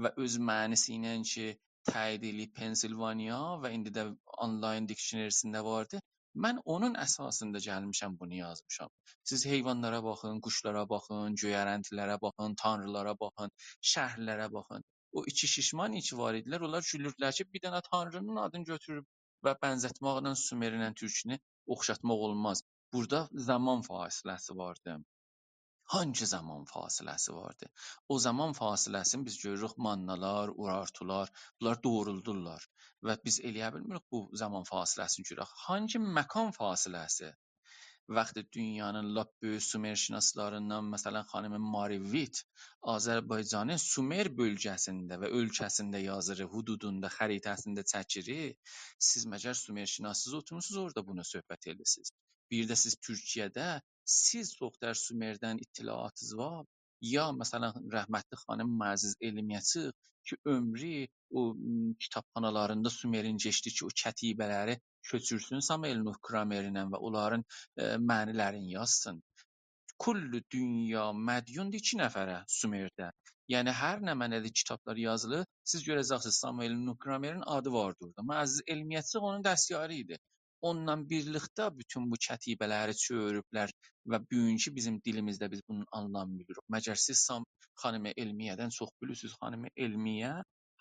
və öz mənisi ilə ki, təyin edilib Pensilvaniya və indi də onlayn dikşnerisində vardı. Mən onun əsasında gəlmişəm, bunu yazmışam. Siz heyvanlara baxın, quşlara baxın, göyərəntilərə baxın, tanrılara baxın, şəhərlərə baxın. O iki şişman iki var idilər. Onlar gülürdülər ki, bir dənə tanrının adını götürüb və bənzətməklə Sumerlə türkünü oxşatmaq olmaz. Burada zaman fasiləsi vardı. Hangi zaman fasiləsi vardı? O zaman fasiləsini biz görürük mannalar, urartular, bunlar doğruldurlar və biz eləyə bilmirik bu zaman fasiləsini görək. Hangi məkan fasiləsi? Vəqti dünyanın lap böyük Sumerşünaslarından məsələn xanım Mari Witt Azərbaycanın Sumer bölgəsində və ölkəsində yazır, hududunda, xəritəsində çəkirir. Siz məgər Sumerşünassız oturmusunuz orada bunu söhbət edirsiniz. Bir də siz Türkiyədə siz çoxdar Sumerdən ittilaatınız var. Ya məsələn rəhmətli xanım Məziz Elmiyyəçi ki ömrü o kitabxanalarında Sumerin keçdi ki o kətibələri köçürsün Samuel Nuh Kramerlə və onların mənilərini yazsın. Kullu dünya mədyundur 2 nəfərə Sumerdə. Yəni hər nə mənəli kitablar yazılır, siz görəcəksiniz Samuel Nuh Kramerin adı vardı orada. Məziz Elmiyyəçi onun dəstəkarı idi. Onunla birlikdə bütün bu kətibələri çörüblər və bugünkü bizim dilimizdə biz bunun anlamını bilirik. Məgər siz xanım Elmiyyədən çox bilirsiniz, xanım Elmiyyə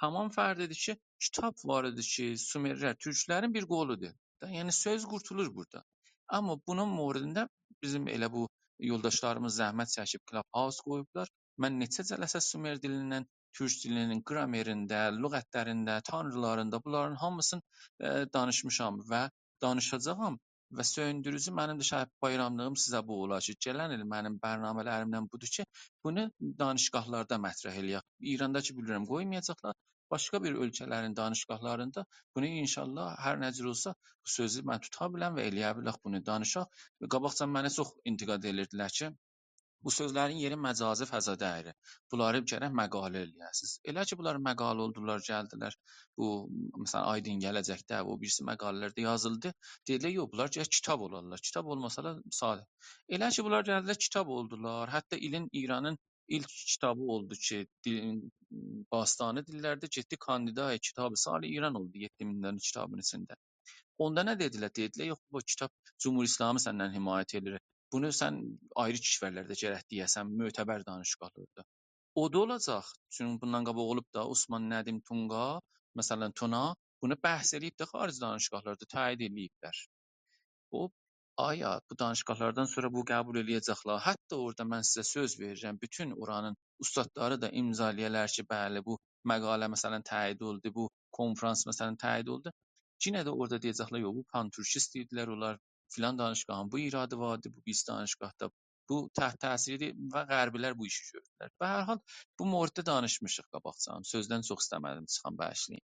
haman fərdidir ki, kitab var idi ki, Sumerlər türklərin bir qoludur. Yəni söz qurtulur burada. Amma bunun moridində bizim elə bu yoldaşlarımız zəhmət çəkib Clubhouse qoyublar. Mən neçə cələsə Sumer dilindən türk dilinin qramerində, lüğətlərində, tanrılarında bunların hamısını danışmışam və danışacağam və söyündürücü mənim də şəhid bayramlığım sizə bu olacaq. Gələn il mənim bərnamələrimdən budur ki, bunu danışqahlarda mətrah eləyək. İrandakı bilirəm qoymayacaqlar. Başqa bir ölkələrin danışqahlarında bunu inşallah hər necə olsa bu sözü mən tuta biləm və eləyə bilək bunu danışaq. Qabaqca mənə çox intiqad edirdilər ki, bu sözlərin yeri məcazi fəzada əyri. Bunları gərək məqalə eləyəsiniz. Elə ki, bunlar məqalə oldular, gəldilər. Bu, məsələn, Aydın gələcəkdə, o birisi məqalələrdə yazıldı. Dedilər, yox, bunlar gərək kitab olarlar. Kitab olmasalar, sadə. Elə ki, bunlar gəldilər, kitab oldular. Hətta İranın ilk kitabı oldu ki, Bastani dillərdə getdi, Kandidaya kitabı Sali İran oldu 7000'lerin kitabının içində. Onda nə dedilər? Dedilər, yox, bu kitab Cümhur İslamı səndən himayət edir. Bunu sən ayrı kişilərdə gərək deyəsən, mötəbər danışqahlarda. O da olacaq. Çünki bundan qabaq olub da Osman Nədim Tunqa, məsələn Tuna bunu bəhs edib də xarici danışqahlarda təyid ediblər. O aya bu danışıqlardan sonra bu qəbul eləyəcəklər. Hətta orada mən sizə söz verirəm, bütün oranın ustadları da imzalayırlar ki, bəli bu məqalə məsələn təyid oldu, bu konfrans məsələn təyid oldu. Yenə də orada deyəcəklər, yox, bu panturkist idilər onlar, filan danışqahın bu iradı vardı, bu biz danışqahda bu təhت təsiri və qərbilər bu işi gördülər. Və hər hal bu mövzuda danışmışıq qabaqcadan. Sözdən çox istəmədim çıxam bəşliyim.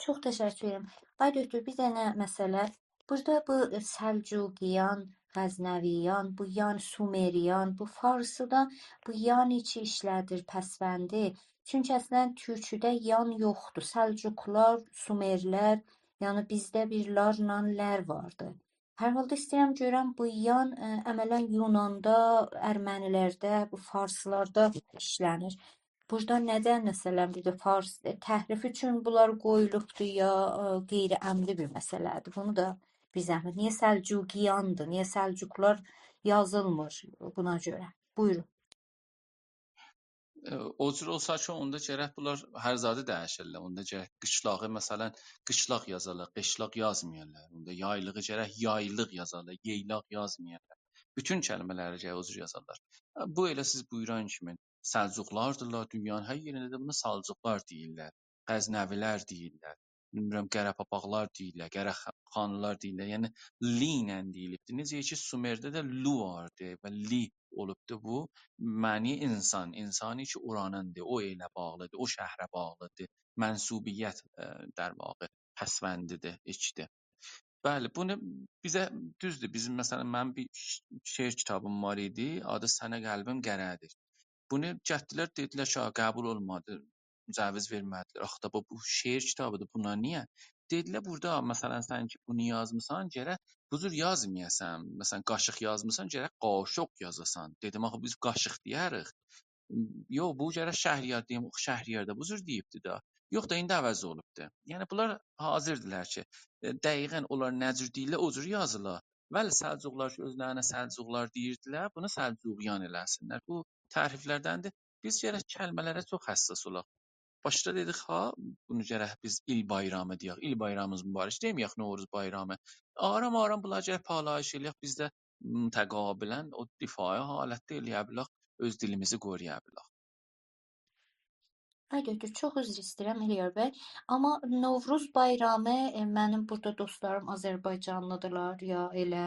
Çox təşəkkür edirəm. Ay doktor, bir dənə məsələ. Burada bu Səlcuqiyan, Qəznəviyan, bu yan Sumeriyan, bu farsıda bu yan içi işlədir, pəsvəndi. Çünki əslən türküdə yan yoxdur. Səlcuqlar, Sumerlər, yəni bizdə bir larla lər vardı. Hər halda istəyirəm görəm bu yan əmələn Yunanda, Ərmənilərdə, bu farslarda işlənir. Burada nədən məsələn bir də fars təhrif üçün bunlar qoyulubdur ya qeyri-əmdi bir məsələdir. Bunu da bir zəhmət. Niyə Səlcuqiyandır? Niyə Səlcuqlar yazılmır buna görə? Buyurun. O cür olsa ki, onda gərək bunlar hər zadı dəyişirlər. Onda gərək qışlağı məsələn qışlaq yazarlar, qışlaq yazmayarlar. Onda yaylığı gərək yaylıq yazarlar, yeylaq yazmayarlar. Bütün kəlmələri gərək o cür yazarlar. Bu elə siz buyuran kimi Səlcuqlardırlar, dünyanın hər yerində də buna Salcuqlar deyirlər. Qəznəvilər deyirlər. Bilmirəm Qərəpapaqlar deyirlər, Qərəxanlılar deyirlər. Yəni li ilə deyilibdir. Necə ki Sumerdə də lu vardı və li olubdu bu. Məni insan, insani ki oranındır, o elə bağlıdır, o şəhrə bağlıdır. Mənsubiyyət در واقع pəsvəndidir, içdir. Bəli, bunu bizə düzdür. Bizim məsələn mənim bir şeir kitabım var idi. Adı Sənə qəlbim qərədir. Bunu gətirdilər, dedilər ki, qəbul olmadı, mücəviz vermədilər. Axı da bu şeir kitabıdır, buna niyə? Dedilər burada məsələn sən ki bunu yazmısan, gərək bu cür yazmayasan. Məsələn qaşıq yazmısan, gərək qaşıq yazasan. Dedim axı biz qaşıq deyərik. Yox, bu gərək Şəhriyar deyim, Şəhriyar da bu cür deyibdi də. Yox da indi əvəz olubdu. Yəni bunlar hazırdılar ki, dəqiqən onlar nə cür deyirlər, o cür yazırlar. Bəli, Səlcuqlar ki, özlərinə Səlcuqlar deyirdilər, bunu Səlcuqiyan eləsinlər. Bu təriflərdəndir. Biz gərək kəlmələrə çox həssas olaq. Başda dedik ha, bunu gərək biz il bayramı deyək. İl bayramımız mübarək deməyək Novruz bayramı. Aram-aram bunlar gərək paylayış eləyək. Biz də təqabilən o difai halətdə eləyə bilək, öz dilimizi qoruya bilək. Ay doktor, çox üzr istəyirəm Eliyar bəy, amma Novruz bayramı mənim burada dostlarım Azərbaycanlıdırlar ya elə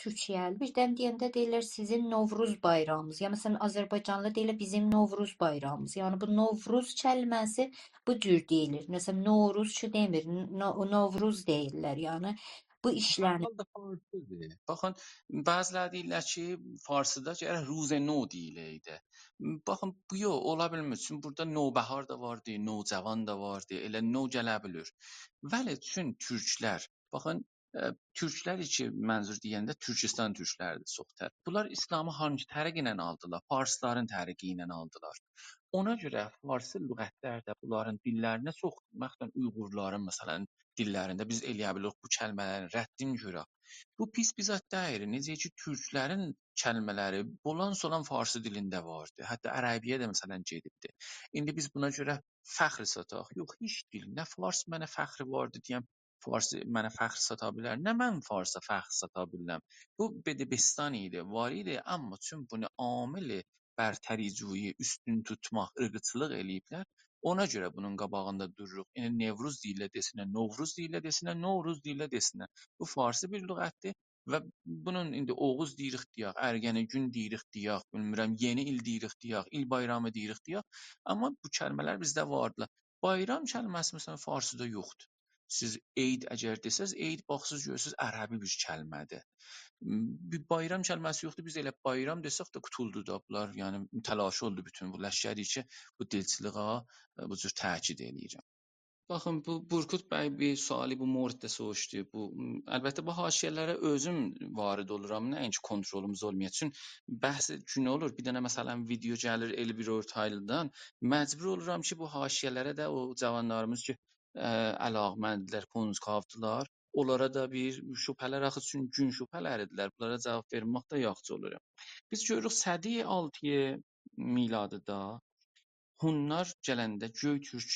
Türkiyəli. Birdən deyəndə deyirlər sizin Novruz bayramınız. Ya məsələn Azərbaycanlı deyirlər bizim Novruz bayramımız. Yəni bu Novruz kəlməsi bu cür deyilir. Məsələn Novruzçu demir, Novruz deyirlər. Yəni bu işlənir. Halda farsıdır. Baxın, bəziləri deyirlər ki, farsıda gərək ruz nو deyiləydi. Baxın, bu yox, ola bilmir. Çünki burada nobəhar da vardı, nocəvan da vardı, elə no gələ bilir. Vəli üçün türklər, baxın, türklər ki, mənzur deyəndə Türkistan türkləridir çoxtər. Bunlar İslamı hangi tərəq ilə aldılar? Farsların tərəqi ilə aldılar. Ona görə farsı lüğətlərdə bunların dillərinə çox, məxsən Uyğurların məsələn dillərində biz eləyə bilirik bu kəlmələrin rəddini görək. Bu pis bir zad deyil. Necə ki türklərin kəlmələri bolan-solan farsı dilində vardı. Hətta ərəbiyyə də məsələn gedibdi. İndi biz buna görə fəxr sataq. Yox, heç dil nə fars mənə fəxri vardı deyəm. Fars mənə fəxr sata bilər. Nə mən farsa fəxr sata bilirəm. Bu bedebistan idi, var idi, amma çün bunu amili bərtəri cüyi, üstün tutmaq, ırqçılıq eləyiblər. Ona görə bunun qabağında dururuq. Yəni Nevruz deyilə desinə, Novruz deyilə desinə, Novruz deyilə desinə. Bu farsi bir lüğətdir və bunun indi Oğuz deyirik deyək, Ərgənəgün deyirik deyək, bilmirəm, Yeni il deyirik deyək, il bayramı deyirik deyək. Amma bu kəlmələr bizdə vardılar. Bayram kəlməsi məsələn farsıda yoxdur. Siz Eid əgər desəz, Eid baxsız görürsüz ərəbi bir kəlmədir. Bir bayram kəlməsi yoxdur. Biz elə bayram desək də qutuldu da bunlar. Yəni təlaş oldu bütün bu ləşkəri ki, bu dilçiliğa bu cür təkid eləyirəm. Baxın bu Burkut bəy bir sualı bu moriddə soruşdu. Bu əlbəttə bu haşiyələrə özüm varid oluram, nəinki kontrolumuz olmaya. Çün bəhs gün olur, bir dənə məsələn video gəlir Elbir Ortaylıdan, məcbur oluram ki, bu haşiyələrə də o cavanlarımız ki, əlaqəməndirlər, konskavdılar, onlara da bir şübhələr axı üçün gün şübhələridirlər. Bunlara cavab vermək də yaxşı olur. Biz görürük Sədi 6 miladıda Hunlar gələndə Göytürk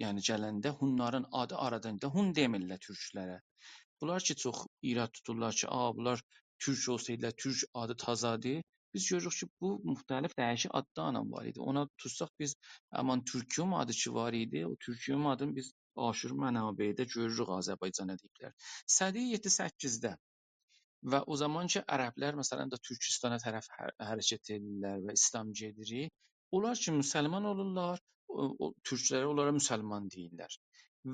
yəni gələndə Hunların adı aradında Hun demirlər türklərə. Bunlar ki çox irad tuturlar ki, bunlar türk olsaydılar, türk adı tazadır. Biz görürük ki, bu müxtəlif dəyişik adlarla var idi. Ona tutsaq biz aman Türkiyüm adı ki var idi, o Türkiyüm adını biz aşırı mənabeydə görürük Azərbaycana deyiblər. Sədi 7-8-də və o zaman ki, ərəblər məsələn də Türkistana tərəf hərəkət edirlər və İslam gedirik. Onlar ki, müsəlman olurlar, türklərə onlara müsəlman deyirlər.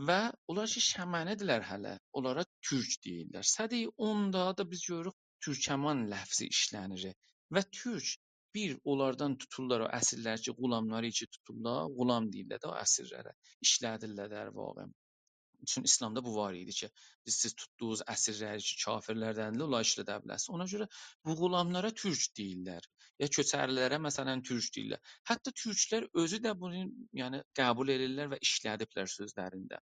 Və onlar ki, şəmənədirlər hələ, onlara türk deyirlər. Sədi 10-da da biz görürük türkəman ləfzi işlənir və türk bir onlardan tuturlar o əsirlər ki, qulamları ki tuturlar, qulam deyirlər də o əsirlərə, işlədirlər də vaqiə. Çün İslamda bu var idi ki, siz tutduğunuz əsirləri ki, kafirlərdəndir, onlar işlədə bilərsiniz. Ona görə bu qulamlara türk deyirlər. Ya köçərlilərə məsələn türk deyirlər. Hətta türklər özü də bunu yəni qəbul edirlər və işlədiblər sözlərində.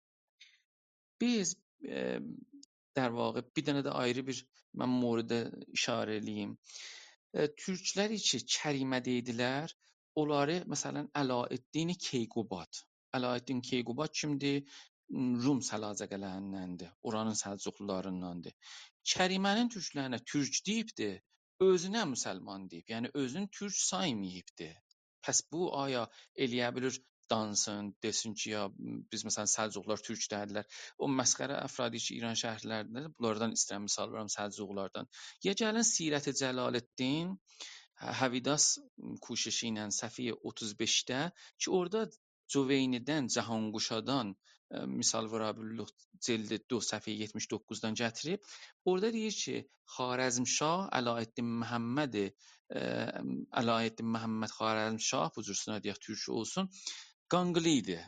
Biz در واقع bir dənə də ayrı bir mən moridə işarə eləyim. Türkləri ki, Kərimədə idilər, onları məsələn Əlaəddin Keykubat. Əlaəddin Keykubat kimdir? Rum səlacəqələrindən, oranın səlcuqlularındandır. Kərimənin türklərinə türk deyibdi, özünə müsəlman deyib. Yəni özünü türk saymayıbdı. Pəs bu aya eləyə bilir dansın, desin ki, ya biz məsələn Səlcuqlar türklərdilər. O məsxərə əfradi ki, İran şəhərlərində bunlardan istəyirəm misal verirəm Səlcuqlardan. Ya gəlin Sirət-i Cəlaləddin Həvidas koşuşu ilə səfiyyə 35-də ki, orada Cüveynidən, Cahanquşadan misal vura bilirik cildi 2 səfiyyə 79-dan gətirib. Orada deyir ki, Xarəzmşah Əlaəddin Məhəmməd Əlaəddin Məhəmməd Xarəzmşah bu cürsünə deyək türk olsun, qanqlı idi.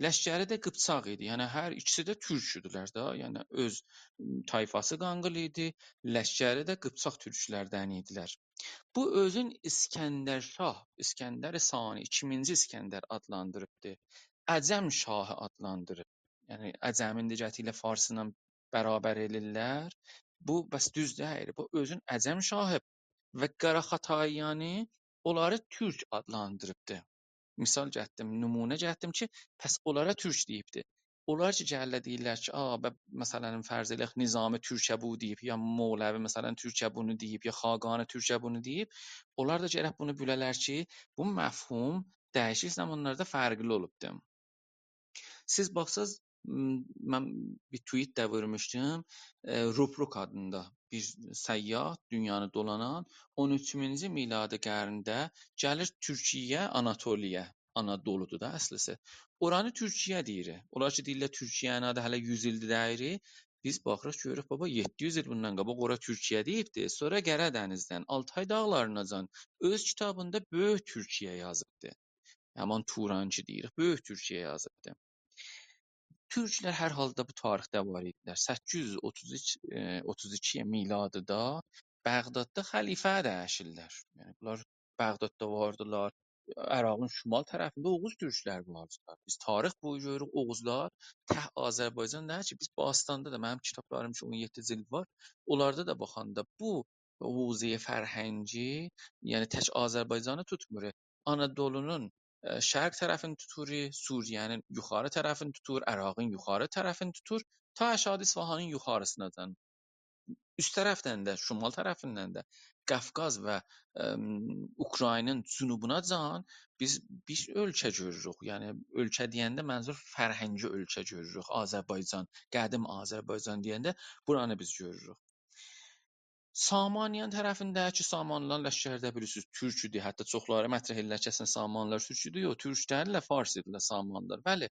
Ləşkəri də qıpçaq idi. Yəni hər ikisi də türk idilər də. Yəni öz tayfası qanqlı idi. Ləşkəri də qıpçaq türklərdən idilər. Bu özün İskəndərşah, İskəndər Sani, 2-ci İskəndər adlandırıbdı. Əcəm şahı adlandırıb. Yəni Əcəmin digəti ilə Fars ilə bərabər elirlər. Bu bəs düz deyil. Bu özün Əcəm şahı və Qaraxatayyanı onları türk adlandırıbdı. Misal gətirdim, nümunə gətirdim ki, pəs onlara türk deyibdi. Onlar ki, gəlirlər deyirlər ki, məsələn fərz elək Nizami Türkə bu deyib, ya Moğləvi məsələn Türkə bunu deyib, ya Xaqani Türkə bunu deyib. Onlar da gərək bunu bilələr ki, bu məfhum dəyişik zamanlarda fərqli olubdu. Siz baxsaz, mən bir tweet də vurmuşdum. Rubruk adında bir səyyah dünyanı dolanan 13-cü miladi qarnında gəlir Türkiyə, Anatoliya. Anadoludur da əslısı. Oranı Türkiyə deyir. Onlar ki deyirlər Türkiyənin adı hələ 100 ildir deyir. Biz baxırıq görürük baba 700 il bundan qabaq ora Türkiyə deyibdi. Sonra Qərə dənizdən Altay dağlarınacan öz kitabında Böyük Türkiyə yazıbdı. Həman Turançı deyirik, Böyük Türkiyə yazıbdı. Türklər hər halda bu tarixdə var idilər. 832 miladıda Bəğdadda xəlifə dəyişirlər. Yəni bunlar Bəğdadda vardılar. Ərağın şimal tərəfində Oğuz türklər vardılar. Biz tarix boyu görürük Oğuzlar Azərbaycan deyir ki, biz Bastanda da mənim kitablarım ki 17 cild var. Onlarda da baxanda bu Oğuziyə fərhəngi, yəni tək Azərbaycanı tutmur. Anadolunun şərq tərəfini tutur, Suriyənin yuxarı tərəfini tutur, Ərağın yuxarı tərəfini tutur, ta aşağı İsfahanın yuxarısınacan. Üst tərəfdən də, şimal tərəfindən də Qafqaz və Ukraynanın cənubunacan biz bir ölkə görürük. Yəni ölkə deyəndə mənzur fərhəngi ölkə görürük. Azərbaycan, qədim Azərbaycan deyəndə buranı biz görürük. Samaniyan tərəfindəki Samanlılar ləşkərdə bilirsiniz türk idi. Hətta çoxları mətrah edirlər ki, əslən Samanlılar türk idi. Yox, türk deyillər, fars idilər Samanlılar. Bəli,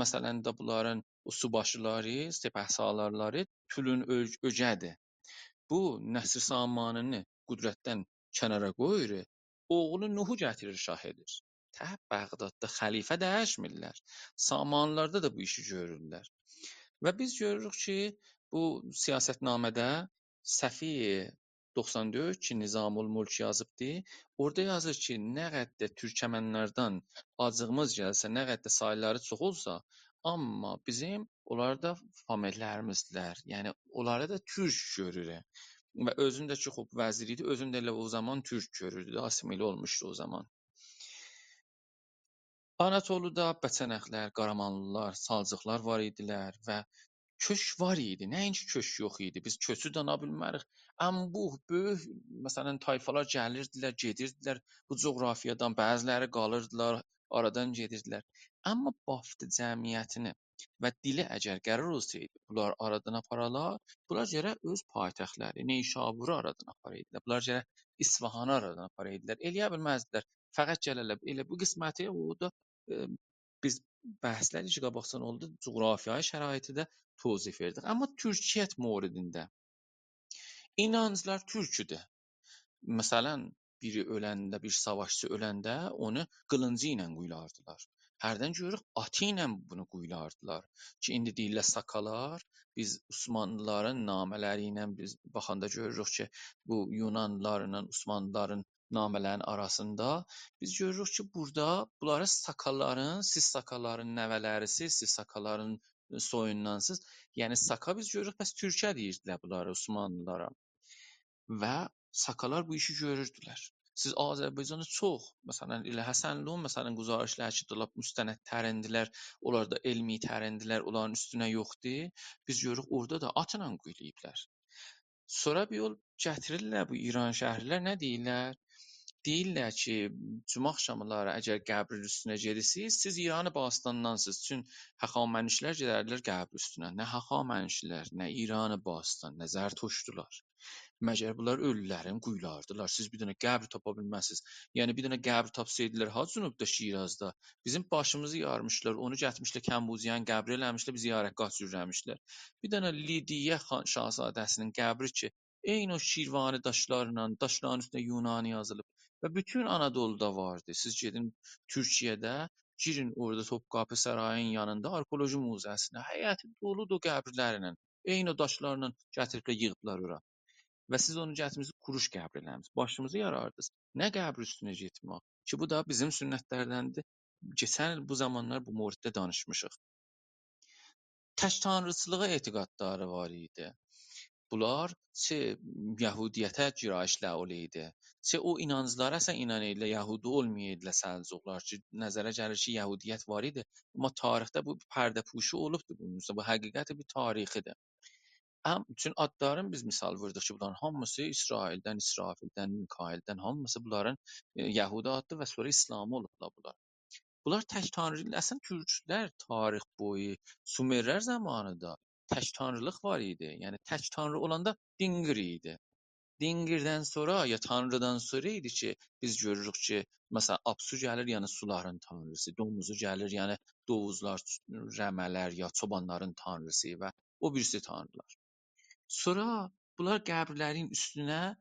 məsələn də bunların o subaşıları, sepəhsalarları Tülün öcədir. Bu Nəsr Samanini qüdrətdən kənara qoyur, oğlu Nuhu gətirir şah edir. Təhət Bağdadda xəlifə dəyişmirlər. Samanlılarda da bu işi görürlər. Və biz görürük ki, bu siyasətnamədə Səfi 94 ki, Nizamul Mulk yazıbdı. Orada yazır ki, nə qədər türkmənlərdən acığımız gəlsə, nə qədər sayları çox olsa, amma bizim onlarda famillərimizdirlər. Yəni onları da türk görürük. Və özün də ki, xub vəzir idi, özün də elə o zaman türk görürdü, asimile olmuşdu o zaman. Anatoluda Bəçənəklər, Qaramanlılar, Salcıqlar var idilər və köç var idi. Nəinki köç yox idi. Biz köçü dana bilmərik. Anbuh, böyük, məsələn, tayfalar gəlirdilər, gedirdilər bu coğrafiyadan. Bəziləri qalırdılar, aradan gedirdilər. Amma Bafdı cəmiyyətini və dili əgər qərar olsaydı, bunlar aradan aparalar, bunlar gərək öz paytaxtları, Neşaburu aradan aparaydılar. Bunlar gərək İsfahanı aradan aparaydılar. Eləyə bilməzdilər. Fəqət gələrlər. Elə bu qisməti o da biz bəhsləri ki, qabaqsan oldu, coğrafiyayi şəraiti də توضیح verdik. Amma türkiyyət moridində inanclar türküdür. Məsələn, biri öləndə, bir savaşçı öləndə onu qılıncı ilə quyulardılar. Hərdən görürük atı ilə bunu quyulardılar. Ki indi deyirlər sakalar, biz Osmanlıların namələri ilə biz baxanda görürük ki, bu Yunanlılarla Osmanlıların namələrinin arasında biz görürük ki, burada bunları sakalların, siz sakalların nəvələrisiz, siz sakalların soyundansız. Yəni saka biz görürük, bəs türkə deyirdilər bunları Osmanlılara. Və sakalar bu işi görürdülər. Siz Azərbaycanda çox, məsələn, elə Həsənlinin məsələn güzarışları ki, dolab müstənəd tərindilər, onlar da elmi tərindilər, onların üstünə yoxdur. Biz görürük orada da atla quyulayıblar. Sonra bir yol gətirirlər bu İran şəhərlilər nə deyirlər? Deyirlər ki, cümə axşamları əgər qəbrin üstünə gedirsiniz, siz İranı Bağıstandansınız. Çün həxamənişlər gedərlər qəbr üstünə. Nə həxamənişlər, nə İranı Bağıstan, nə Zərtuşdular. Məgər bunlar ölülərin quyulardılar. Siz bir dənə qəbr tapa bilməzsiniz. Yəni bir dənə qəbr tapsaydılar ha Cənubda Şirazda, bizim başımızı yarmışlar, onu gətirmişlər Kəmbuziyan qəbri eləmişlər, bizi ziyarət sürüləmişlər. Bir dənə Lidiyə xan şahzadəsinin qəbri ki, eyni o Şirvani daşlarla, daşların üstündə Yunani yazılıb və bütün Anadoluda vardı. Siz gedin Türkiyədə, girin orada Topkapı Sarayının yanında arxeoloji muzeyəsinə, həyəti doludur qəbirlərlə. Eyni o daşlarla gətiriblər, yığıblar ora. Və siz onu gətirmisiniz, kuruş qəbr eləmisiniz. Başımızı yarardınız. Nə qəbr üstünə getmək? Ki bu da bizim sünnətlərdəndir. Keçən il bu zamanlar bu mövzuda danışmışıq. Tək tanrıçılığa etiqadları var idi. Bunlar çə Yahudiyyətə girayişlə idi. Çə o inanclara əsən inanırlar, Yahudi olmayırlar Səlcuqlar ki, nəzərə gəlir ki, Yahudiyyət var idi. Amma tarixdə bu pərdəpuşu olubdur bunun. Bu həqiqət bir tarixidir. Bütün adların biz misal vurduk ki, bunların hamısı İsraildən, İsrafildən, Mikaildən, hamısı bunların Yahudi adlı və sonra İslamı olublar bunlar. Bunlar tək tanrı, əslən türklər tarix boyu, Sumerlər zamanında tək tanrılıq var idi. Yəni tək tanrı olanda Dingir idi. Dingirdən sonra ya tanrıdan sonra idi ki, biz görürük ki, məsələn Apsu gəlir, yəni suların tanrısı, Domuzu gəlir, yəni Dovuzlar, Rəmələr ya çobanların tanrısı və o birisi tanrılar. Sonra bunlar qəbirlərin üstünə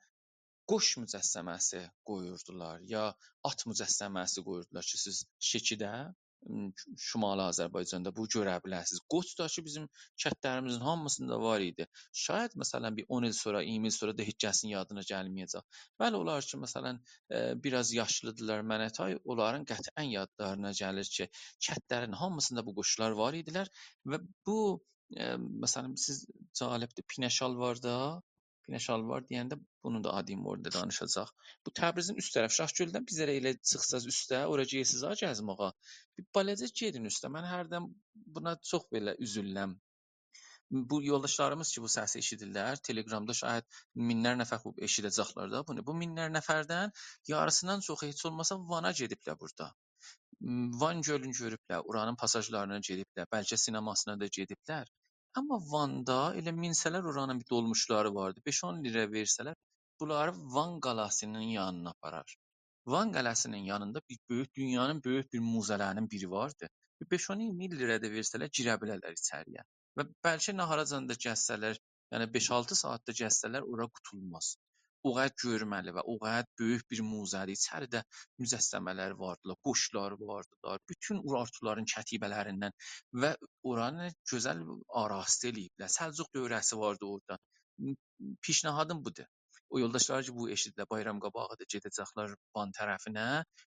qoş mücəssəməsi qoyurdular ya at mücəssəməsi qoyurdular ki, siz Şəkidə, Şimali Azərbaycanda bu görə bilərsiniz. Qoç da ki, bizim kəndlərimizin hamısında var idi. Şayad məsələn bir 10 il sonra, 20 il sonra da heç kəsin yadına gəlməyəcək. Bəli, onlar ki, məsələn biraz yaşlıdılar mənətay, onların qətiən yadlarına gəlir ki, kəndlərin hamısında bu qoşlar var idilər və bu məsələn siz cəlibdir, Pinəşalvar da, Pinəşalvar deyəndə bunu da adım orada danışacaq. Bu Təbrizin üst tərəf Şahgöldən bizlərə elə çıxsaz üstə, ora geysiz ha gəzməyə. Bir balaca gedin üstə. Mən hərdən buna çox belə üzülürəm. Bu yoldaşlarımız ki bu səsi eşidirlər, Telegramda şayad minlər nəfər bu eşidəcəklər də bunu. Bu minlər nəfərdən yarısından çoxu heç olmasa Vana gediblər burada. Van gölünü görüblər, oranın pasajlarına gediblər, bəlkə sinemasına da gediblər. Amma Van'da elə minsələr oranın bir dolmuşları vardı. 5-10 lira versələr, bunları Van qalasının yanına aparar. Van qalasının yanında bir böyük dünyanın böyük bir muzələrinin biri vardı. 5-10 lira da versələr girə bilərlər içəriyə. Və bəlkə naharacan da gəzsələr, yəni 5-6 saat da gəzsələr ora qutulmaz. O qədər görməli və o qədər böyük bir muzədir. İçəridə mücəssəmələr vardılar, quşlar vardılar, bütün urartuların kətibələrindən və oranı gözəl arazisi eləyiblər. Səlcuq dövrəsi vardı orada. Pişnahadım budur. O yoldaşlar ki, bu eşidirlər, bayram qabağı da gedəcəklər Van tərəfinə.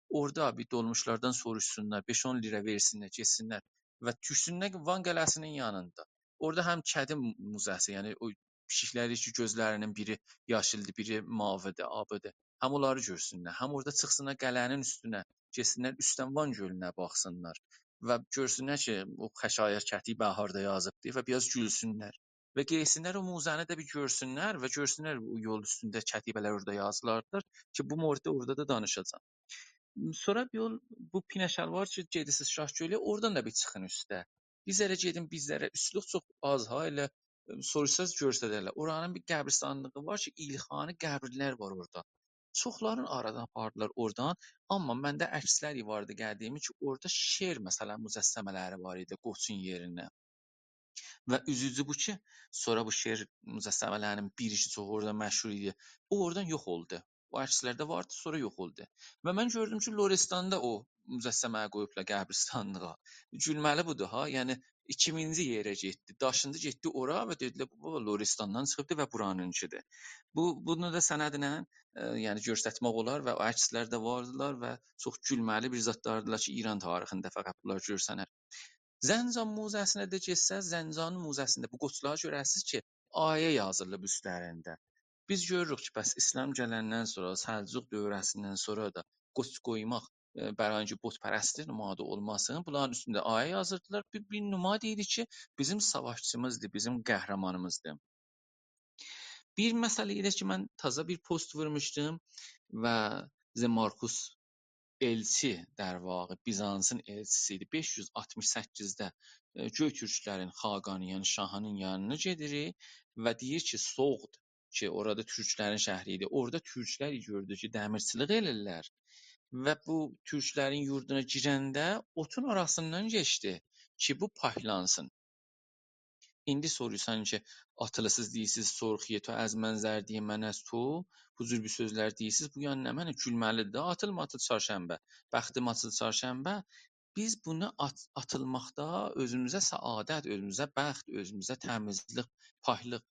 Orada bir dolmuşlardan soruşsunlar, 5-10 lira versinlər, getsinlər və düşsünlər ki, Van qalasının yanında. Orada həm kədim muzəsi, yəni o pişikləri ki, gözlərinin biri yaşıldır, biri mavidir, abıdır. Həm onları görsünlər, həm orada çıxsınlar qələnin üstünə, getsinlər üstdən Van gölünə baxsınlar və görsünlər ki, o xəşayər kəti bəharda yazıbdır və biraz gülsünlər. Və gəlsinlər o muzəni də bir görsünlər və görsünlər o yol üstündə kətibələr orada yazılardır ki, bu mövzuda orada da danışacağam. Sonra bir yol bu Pinəşəlvar ki, gedirsiniz Şahgölə, oradan da bir çıxın üstə. Bizlərə gedin, bizlərə üsluq çox az ha, elə soruşsaz göstərərlər. Oranın bir qəbristanlığı var ki, İlxani qəbrlər var orada. Çoxların aradan apardılar oradan, amma məndə əksləri vardı gəldiyimi ki, orada şer məsələn mücəssəmələri var idi Qoçun yerinə. Və üzücü bu ki, sonra bu şeir mücəssəmələrinin birisi çox orada məşhur idi. O oradan yox oldu. O əkslərdə vardı, sonra yox oldu. Və mən gördüm ki, Lorestanda o mücəssəməyə qoyublar qəbristanlığa. Gülməli budur ha, yəni 2000-ci yerə getdi. Daşındı getdi ora və dedilər bu Lorestandan çıxıbdı və buranınkidir. Bunu da sənədlə yəni göstərmək olar və o əkslər də vardılar və çox gülməli bir zətlərdilər ki, İran tarixində fəqət bunlar görsənər. Zəncan Muzəsinə də getsəz, Zəncanın Muzəsində bu qoçları görərsiniz ki, ayə yazılıb üstlərində. Biz görürük ki, bəs İslam gələndən sonra, Səlcuq dövrəsindən sonra da qoç qoymaq bərancı botpərəstlik nümadə olmasın. Bunların üstündə ayə yazırdılar. Bir nümadə idi ki, bizim savaşçımızdır, bizim qəhrəmanımızdır. Bir məsələ idi ki, mən taza bir post vurmuşdum və Markus elçi در واقع Bizansın elçisi idi. 568-də Göytürklərin xaqanı, yəni şahının yanına gedir və deyir ki, Soğd ki, orada türklərin şəhəri idi. Orada türklər gördü ki, dəmirçilik elirlər və bu türklərin yurduna girəndə otun arasından keçdi ki, bu paklansın. İndi soruşsan ki, atılısız deyirsiz, sorğuya to az mən zərdiyə mən az to, bu cür bir sözlər deyirsiz, bu yəni nə mənə gülməlidir də, atılma atıl çarşənbə, bəxtim atıl çarşənbə. Biz bunu atılmaqda özümüzə səadət, özümüzə bəxt, özümüzə təmizlik, pahlıq,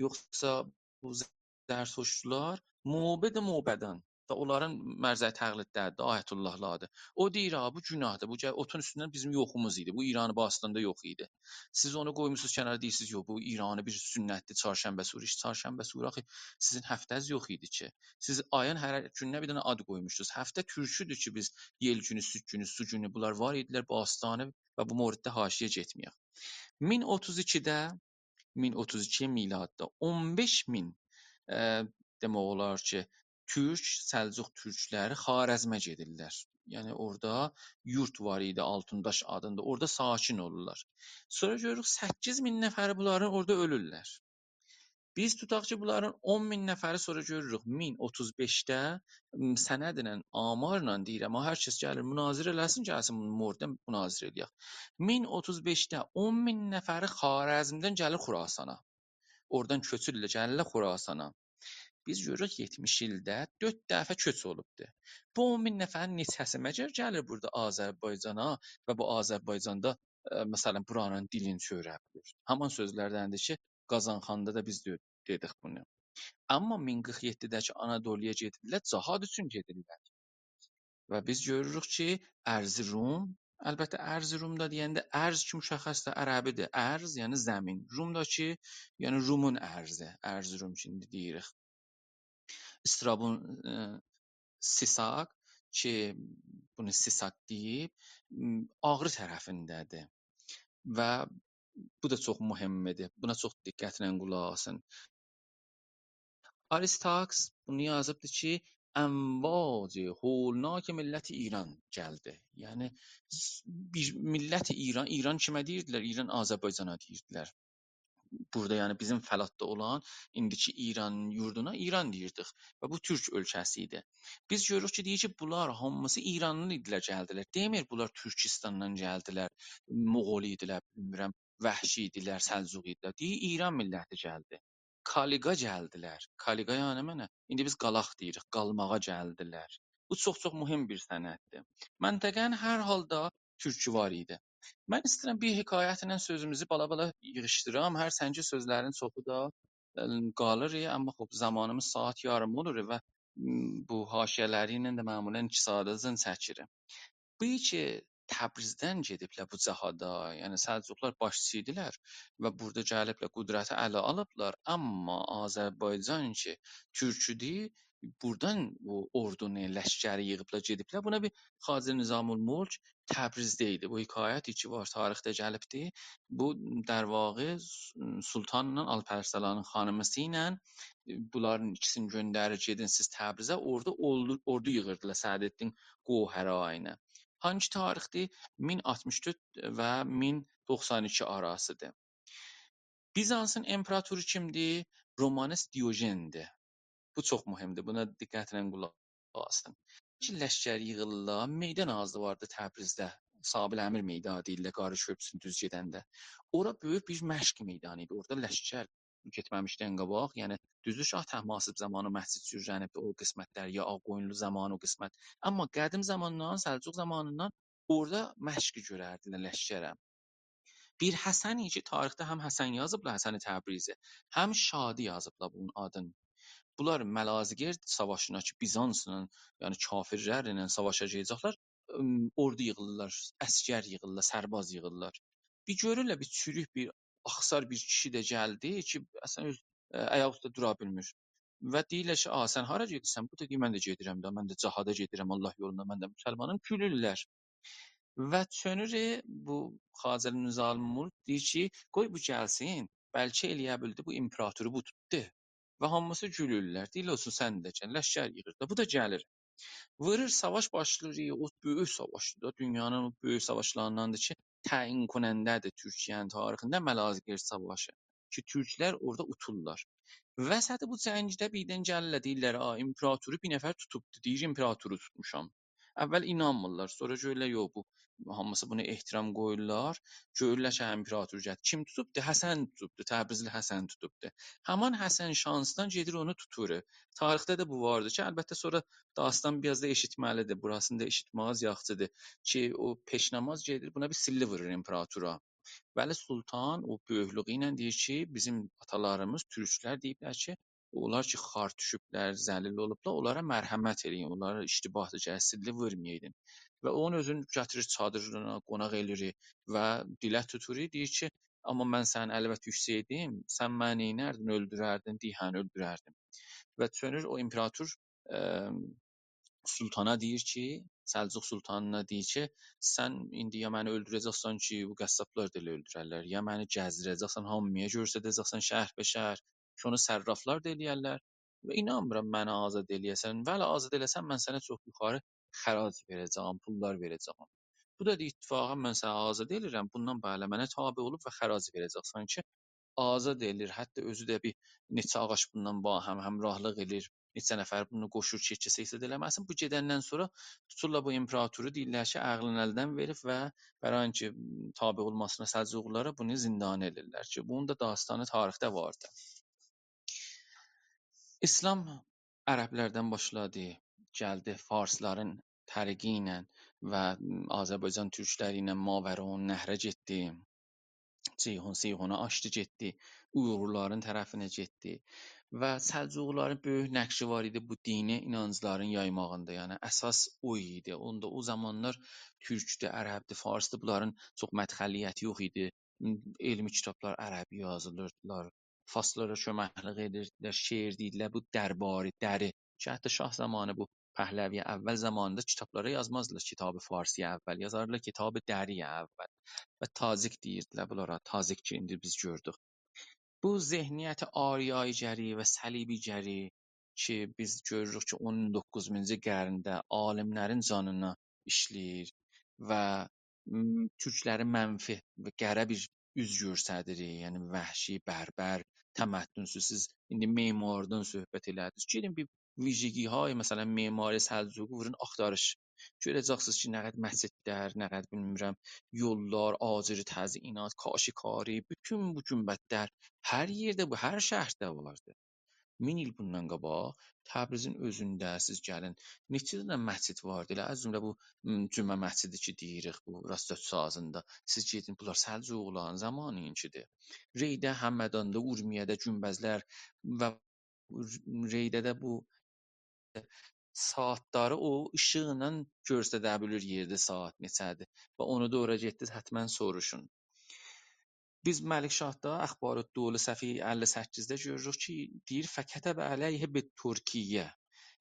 yoxsa bu zərtuştlar mobədən və onların mərzəyi təqlidləridir, ayətullahlardır. O deyir, bu günahdır, bu otun üstündən bizim yoxumuz idi, bu İranı bastığında yox idi. Siz onu qoymusunuz kənara deyirsiniz, yox, bu İranı bir sünnətdir, çarşənbə suru. Çarşənbə suru axı sizin həftəniz yox idi ki. Siz ayın hər gününə bir dənə ad qoymuşdunuz. Həftə türküdür ki, biz yel günü, süd günü, su günü bunlar var idilər bu astanə və bu mövriddə haşiyə getməyək. 1032 miladda 15.000 demək olar ki, Türk, Səlcuq türkləri Xarəzmə gedirlər. Yəni orada yurt var idi, Altındaş adında. Orada sakin olurlar. Sonra görürük 8.000 nəfəri bunların orada ölürlər. Biz tutaq ki, bunların 10.000 nəfəri sonra görürük 1035-də sənədlə, amarla deyirəm, hər kəs gəlir, münazirə eləsin, gəlsin mövridə münazirə eləyək. 1035-də 10.000 nəfəri Xarəzmdən gəlir Xurasana. Oradan köçürlər, gəlirlər Xurasana. Biz görürük 70 ildə 4 dəfə köç olubdur. Bu 10.000 nəfərin neçəsi məcər gəlir burada Azərbaycana və bu Azərbaycanda məsələn buranın dilini öyrə bilir. Haman sözlərdəndir ki, Qazanxanda da biz dedik bunu. Amma 1047-dəki Anadoluya gedirlər, cihad üçün gedirlər. Və biz görürük ki, Ərzurum, əlbəttə Ərzurumda deyəndə ərz ki müşəxəsdir, ərəbidir. Ərz yəni zəmin. Rumdakı yəni Rumun ərzi. Ərzurum kimi deyirik. İstrabon Sisak ki, bunu Sisak deyib, Ağrı tərəfindədir və Bu da çox mühümdir. Buna çox diqqətlə qulaq asın. Aristarx bunu yazıbdı ki, əmvac holnak millət İran gəldi. Yəni bir millət İran, İran kimə deyirdilər? İran Azərbaycana deyirdilər. Burada yəni bizim fəlatda olan indiki İran yurduna İran deyirdik və bu türk ölkəsi idi. Biz görürük ki, deyir ki, bunlar hamısı İranlı idilər gəldilər. Demir bunlar Türkistandan gəldilər, Moğol idilər, bilmirəm, Vəhşi idilər, Səlcuq idilər. Deyir İran milləti gəldi. Kaliqa gəldilər. Kaliqa yəni mənə. İndi biz qalaq deyirik, qalmağa gəldilər. Bu çox-çox mühüm bir sənəddir. Məntəqənin hər halda türkü var idi. Mən istəyirəm bir hekayətlə sözümüzü bala-bala yığışdıram. Hər sənki sözlərin çoxu da qalır, amma xop zamanımız saat yarım olur və bu haşiyələri ilə də məmulən 2 saatəcən çəkirik. Bu ki Təbrizdən gediblər bu cəhada, yəni Səlcuqlar başçı idilər və burada gəliblər qüdrəti ələ alıblar, amma Azərbaycan ki türküdür, buradan o ordunu, ləşkəri yığıblar gediblər. Buna bir Xacə Nizamülmülk Təbrizdə idi. Bu hekayət ki var, tarixdə gəlibdi. Bu در واقع Sultanla Alparslanın xanımısı ilə bunların ikisini göndərir gedin siz Təbrizə, orada ordu yığırdılar Sədəddin Qohərayinə. Hangi tarixdir? 1064 və 1092 arasıdır. Bizansın imperatoru kimdir? Romanes Diojendir. Bu çox mühümdür. Buna diqqətlə qulaq asın. İki ləşkər yığırlar. Meydan azdı vardı Təbrizdə. Sabil Əmir meydanı deyirlər, Qarı Köprüsünün düz gedəndə. Ora böyük bir məşq meydanı idi. Orada ləşkər getməmişdən qabaq, yəni düzdür Şah Təhmasib zamanı məscid sürünübdü o qismətlər, ya Ağqoyunlu zamanı o qismət. Amma qədim zamandan, Səlcuq zamanından orada məşq görərdilər ləşkərə. Bir Həsən ki, tarixdə həm Həsən yazıblar, Həsən Təbrizi, həm Şadi yazıblar bunun adını. Bunlar Malazgirt savaşına ki, Bizansla, yəni kafirlərlə savaşa gedəcəklər, ordu yığırlar, əsgər yığırlar, sərbaz yığırlar. Bir görürlər bir çürük, bir axsar bir kişi də gəldi ki, əslən öz ayaq üstə dura bilmir. Və deyirlər ki, "A, sən hara gedirsən?" Bu da deyir, "Mən də gedirəm də, mən də cihada gedirəm, Allah yolunda, mən də müsəlmanım." Gülürlər. Və çönür bu Xacə Nizamülmülk deyir ki, "Qoy bu gəlsin, bəlkə eləyə bildi bu imperatoru bu tutdu." Və hamısı gülürlər. Deyirlər olsun sən də gəl, ləşkər yığır da. Bu da gəlir. Vurur, savaş başlayır. O böyük savaşdır da. Dünyanın o böyük savaşlarındandır ki, təyin konəndədir Türkiyənin tarixində Malazgirt savaşı. Ki, türklər orada uturlar. Vəsəti bu cəngdə birdən gəlirlər, deyirlər, imperatoru bir nəfər tutubdu. Deyir, imperatoru tutmuşam. Əvvəl inanmırlar. Sonra görürlər, yox, bu hamısı buna ehtiram qoyurlar. Görürlər ki, imperator gətir. Kim tutubdu? Həsən tutubdu. Təbrizli Həsən tutubdu. Həman Həsən şansdan gedir onu tutur. Tarixdə də bu vardı ki, əlbəttə sonra dastan biraz da eşitməlidir. Burasını da eşitməz yaxşıdır ki, o peşnamaz gedir, buna bir silli vurur imperatora. Bəli, Sultan o böyüklüyü ilə deyir ki, bizim atalarımız türklər deyiblər ki, onlar ki, xar düşüblər, zəlil olublar, onlara mərhəmət eləyin, onlara iştibahdır, silli vurmayın. Və onun özünü gətirir çadırına, qonaq eləyirik və dilə tuturuq, deyir ki, amma mən sənin əlvət yüksəydim, sən məni neynərdin, öldürərdin, deyən öldürərdim. Və çönür o imperator Sultana deyir ki, Səlcuq Sultanına deyir ki, sən indi ya məni öldürəcəksən ki, bu qəssablar da elə öldürərlər, ya məni gəzdirəcəksən, hamıya göstərəcəksən şəhər be şəhər, ki, onu sərraflar da eləyərlər və inanmıram məni azad eləyəsən. Vəli azad eləsən, mən sənə çox yuxarı xərac verəcəm, pullar verəcəm. Bu da ittifaqən mən səni azad eləyirəm, bundan bələ mənə tabe olub və xərac verəcəksən ki, azad eləyir. Hətta özü də bir neçə ağac bundan həmrəhlıq eləyir. Neçə nəfər bunu qoşur ki, keçə eləməsin. Bu gedəndən sonra tuturlar bu imperatoru, deyirlər ki, ağlını əldən verib və bərain ki, tabe olmasına Səlcuqlara bunu zindan edirlər ki, bunun da dastanı tarixdə vardı. İslam ərəblərdən başladı, gəldi farsların təriqi ilə və Azərbaycan türkləri ilə Mavəran nəhrə getdi. Ceyhunu aşdı getdi, Uyğurların tərəfinə getdi və Səlcuqların böyük nəqşi var idi bu dini inancların yaymağında, yəni əsas o idi. Onda o zamanlar türkdür, ərəbdir, farsdır, bunların çox mədxəliyyəti yox idi. Elmi kitablar ərəbi yazılırdılar, farslara köməklik edirdilər, şeir deyirdilər, bu dərbari, dəri ki, hətta şah zamanı bu Pəhləvi əvvəl zamanında kitablara yazmazdılar. Kitab-ı Farsi əvvəl yazardılar, Kitab-ı Dəri əvvəl. Və Tazik deyirdilər bunlara. Tazik ki, indi biz gördük. Bu zehniyyət ariyayıcəri və səlibicəri ki, biz görürük ki, 19-cu qarında alimlərin canına işləyir və türkləri mənfi və qərə bir üz göstərir. Yəni vəhşi, bərbər, təməddünsüz. Siz indi memardan söhbət elədiniz. Gelin bir vijigiyhay, məsələn, memari Səlcuqu vurun axtarış. Görəcəksiniz ki, nə qədər məscidlər, nə qədər bilmirəm, yollar, acil təzyiqat, kaşikari, bütün bu gümbətlər hər yerdə bu, hər şəhərdə vardı. 1000 il bundan qabaq Təbrizin özündə siz gəlin, neçə dənə məscid vardı. Elə az cümlə bu Cümə məscidi ki deyirik bu Rastat sazında. Siz gedin, bunlar Səlcuqların zamanınkidir. Reydə, Həmədanda, Urmiyədə günbəzlər və Reydədə bu saatları o işıqla göstərə bilir yerdə saat neçədir və onu da ora getdiniz həttəmən soruşun. Biz Məlikşahda Əxbarüddövlə səhifə 58-də görürük ki, deyir fəkətəbə əleyhə bit-Türkiyyə.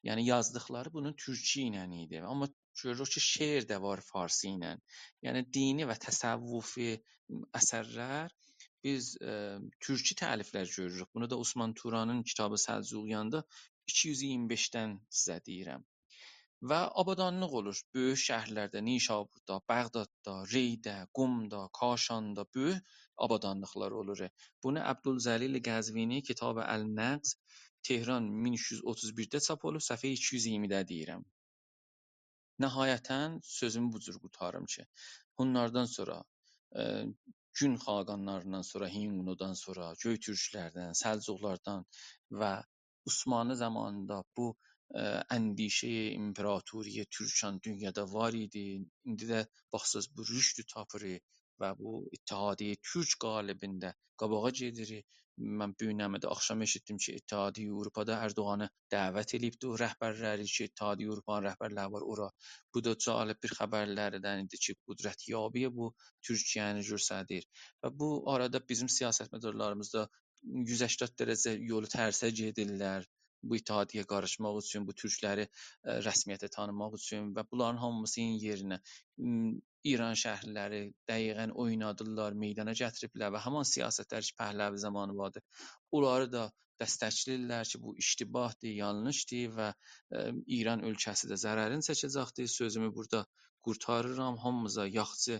Yəni yazdıqları bunun türkçə ilə idi. Amma görürük ki, şeir də var farsi ilə. Yəni dini və təsəvvüfi əsərlər biz türkçə təliflər görürük. Bunu da Osman Turanın kitabı Səlcuqiyanda 225-dən sizə deyirəm. Və abadlıq olur böyük şəhərlərdə, Nişaburda, Bağdadda, Reydə, Qumda, Kaşanda böyük abadlıqlar olur. Bunu Əbdülzəlil Qəzvini Kitab-ı Əl-Nəqz Tehran 1331-də çap olub, səhifə 220-də deyirəm. Nəhayətən sözümü bu cür qurtarım ki, bunlardan sonra Gün xaqanlarından sonra, Hinqunudan sonra, Göytürklərdən, Səlcuqlardan və Osmanlı zamanında bu əndişə imperatoriya Türkan dünyada var idi. İndi də baxsız bu rüşd tapır və bu İttihadiyyə Türk qalibində qabağa gedir. Mən Büyünəmədə axşam eşitdim ki, İttihadiyyə Avropada Ərdoğanı dəvət edibdi o rəhbərləri ki, İttihadiyyə Avropanın rəhbərləri var ora. Bu da cəlb bir xəbərlərdən idi ki, qüdrətyabiyə bu Türkiyəni göstərir. Və bu arada bizim siyasətmədarlarımız da 180 dərəcə yolu tərsə gedirlər. Bu ittihadiyyəyə qarışmaq üçün, bu türkləri rəsmiyyətə tanımaq üçün və bunların hamısının yerinə İran şəhərləri dəqiqən oynadırlar, meydana gətiriblər və həmin siyasətlər ki, Pəhləvi zamanı vardı, onları da dəstəkləyirlər ki, bu iştibahdır, yanlışdır və İran ölkəsi də zərərini çəkəcəkdir. Sözümü burada qurtarıram. Hamımıza yaxşı,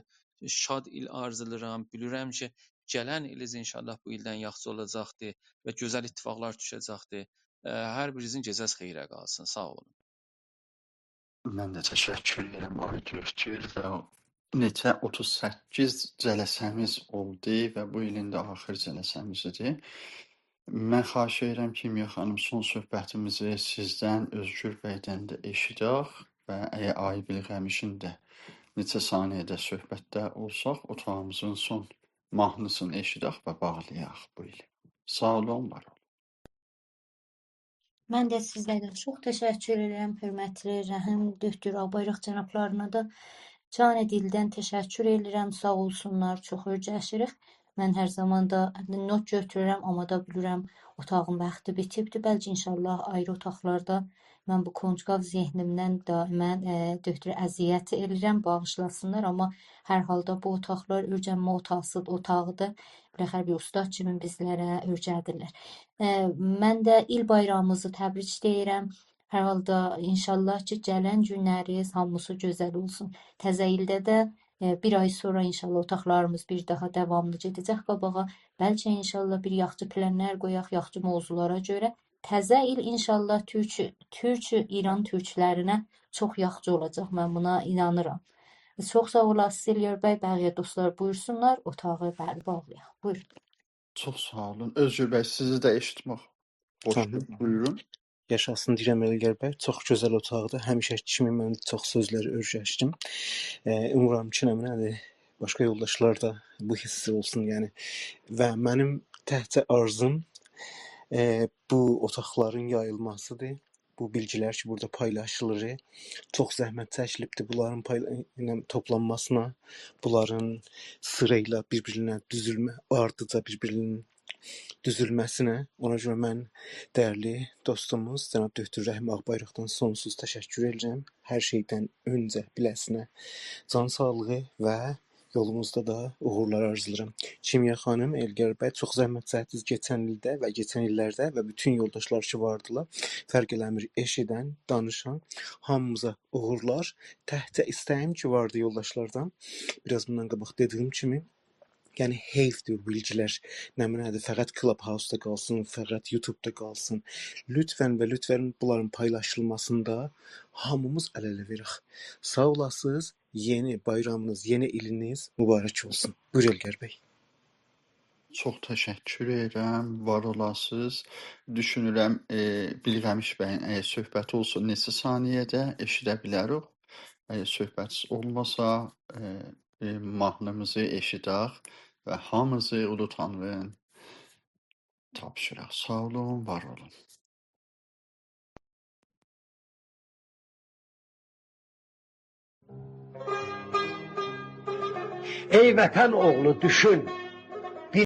şad il arzulayıram. Bilirəm ki, gələn iliz inşallah bu ildən yaxşı olacaqdır və gözəl ittifaqlar düşəcəkdir. Hər birinizin gecəniz xeyrə qalsın. Sağ olun. Mən də təşəkkür edirəm Ay Türkçül və neçə 38 cələsəmiz oldu və bu ilin də axır cələsəmizdir. Mən xahiş edirəm ki, Miya xanım son söhbətimizi sizdən Özgür bəydən də eşidək və əgər Aybil Qəmişin də neçə saniyədə söhbətdə olsaq, otağımızın son mahnısını eşidək və bağlayaq bu il. Sağ olun, var olun. Mən də sizlərə çox təşəkkür edirəm, hörmətli Rəhim Döktür Ağbayraq cənablarına da canı dildən təşəkkür edirəm, sağ olsunlar, çox öyrəşirik. Mən hər zaman da not götürürəm, amma da bilirəm otağın vaxtı bitibdir. Bəlkə inşallah ayrı otaqlarda mən bu konçqav zehnimdən daimən Döktür əziyyət edirəm, bağışlasınlar, amma hər halda bu otaqlar öyrənmə otağıdır. Hər bir ustad kimi bizlərə öyrədirlər. Mən də il bayramımızı təbrik deyirəm. Hər halda inşallah ki, gələn günləriniz hamısı gözəl olsun. Təzə ildə də bir ay sonra inşallah otaqlarımız bir daha davamlı gedəcək qabağa. Bəlkə inşallah bir yaxşı planlar qoyaq, yaxşı mövzulara görə. Təzə il inşallah İran türklərinə çox yaxşı olacaq. Mən buna inanıram. Çox sağ olasınız İlyar bəy, bəqiyə dostlar buyursunlar, otağı bağlayaq. Buyurun. Çox sağ olun. Özgür bəy, sizi də eşitmək xoşdur. Buyurun. Yaşasın deyirəm Elgər bəy. Çox gözəl otaqdır. Həmişəki kimi mən çox sözləri öyrəşdim. Umuram ki, nədir, başqa yoldaşlar da bu hissi olsun, yəni. Və mənim təhcə arzum bu otaqların yayılmasıdır. Bu bilgilər ki, burada paylaşılır. Çox zəhmət çəkilibdir bunların toplanmasına, bunların sırayla bir-birinə düzülmə, ardıca bir-birinin düzülməsinə. Ona görə mən dəyərli dostumuz cənab Dr. Rəhim Ağbayraqdan sonsuz təşəkkür edirəm. Hər şeydən öncə biləsinə can sağlığı və yolumuzda da uğurlar arzulayıram. Çimya xanım, Elgər bəy çox zəhmət çəkdiniz keçən ildə və keçən illərdə və bütün yoldaşlar ki vardılar. Fərq eləmir, eşidən, danışan hamımıza uğurlar. Təhcə istəyim ki vardı yoldaşlardan. Biraz bundan qabaq dediyim kimi, yəni heyfdir bu bilgilər. Nədir, fəqət Clubhouse-da qalsın, fəqət YouTube-da qalsın. Lütfən və lütfən bunların paylaşılmasında hamımız əl-ələ verək. Sağ olasınız. Yeni bayramınız, yeni iliniz mübarək olsun. Buyur Elgər bəy. Çox təşəkkür edirəm, var olasınız. Düşünürəm, Bilğəmiş bəyin əgər söhbəti olsa neçə saniyədə eşidə bilərik. Əgər söhbət olmasa, mahnımızı eşidək və hamınızı Ulu Tanrı'nın tapşıraq. Sağ olun, var olun. Ey vətən oğlu düşün,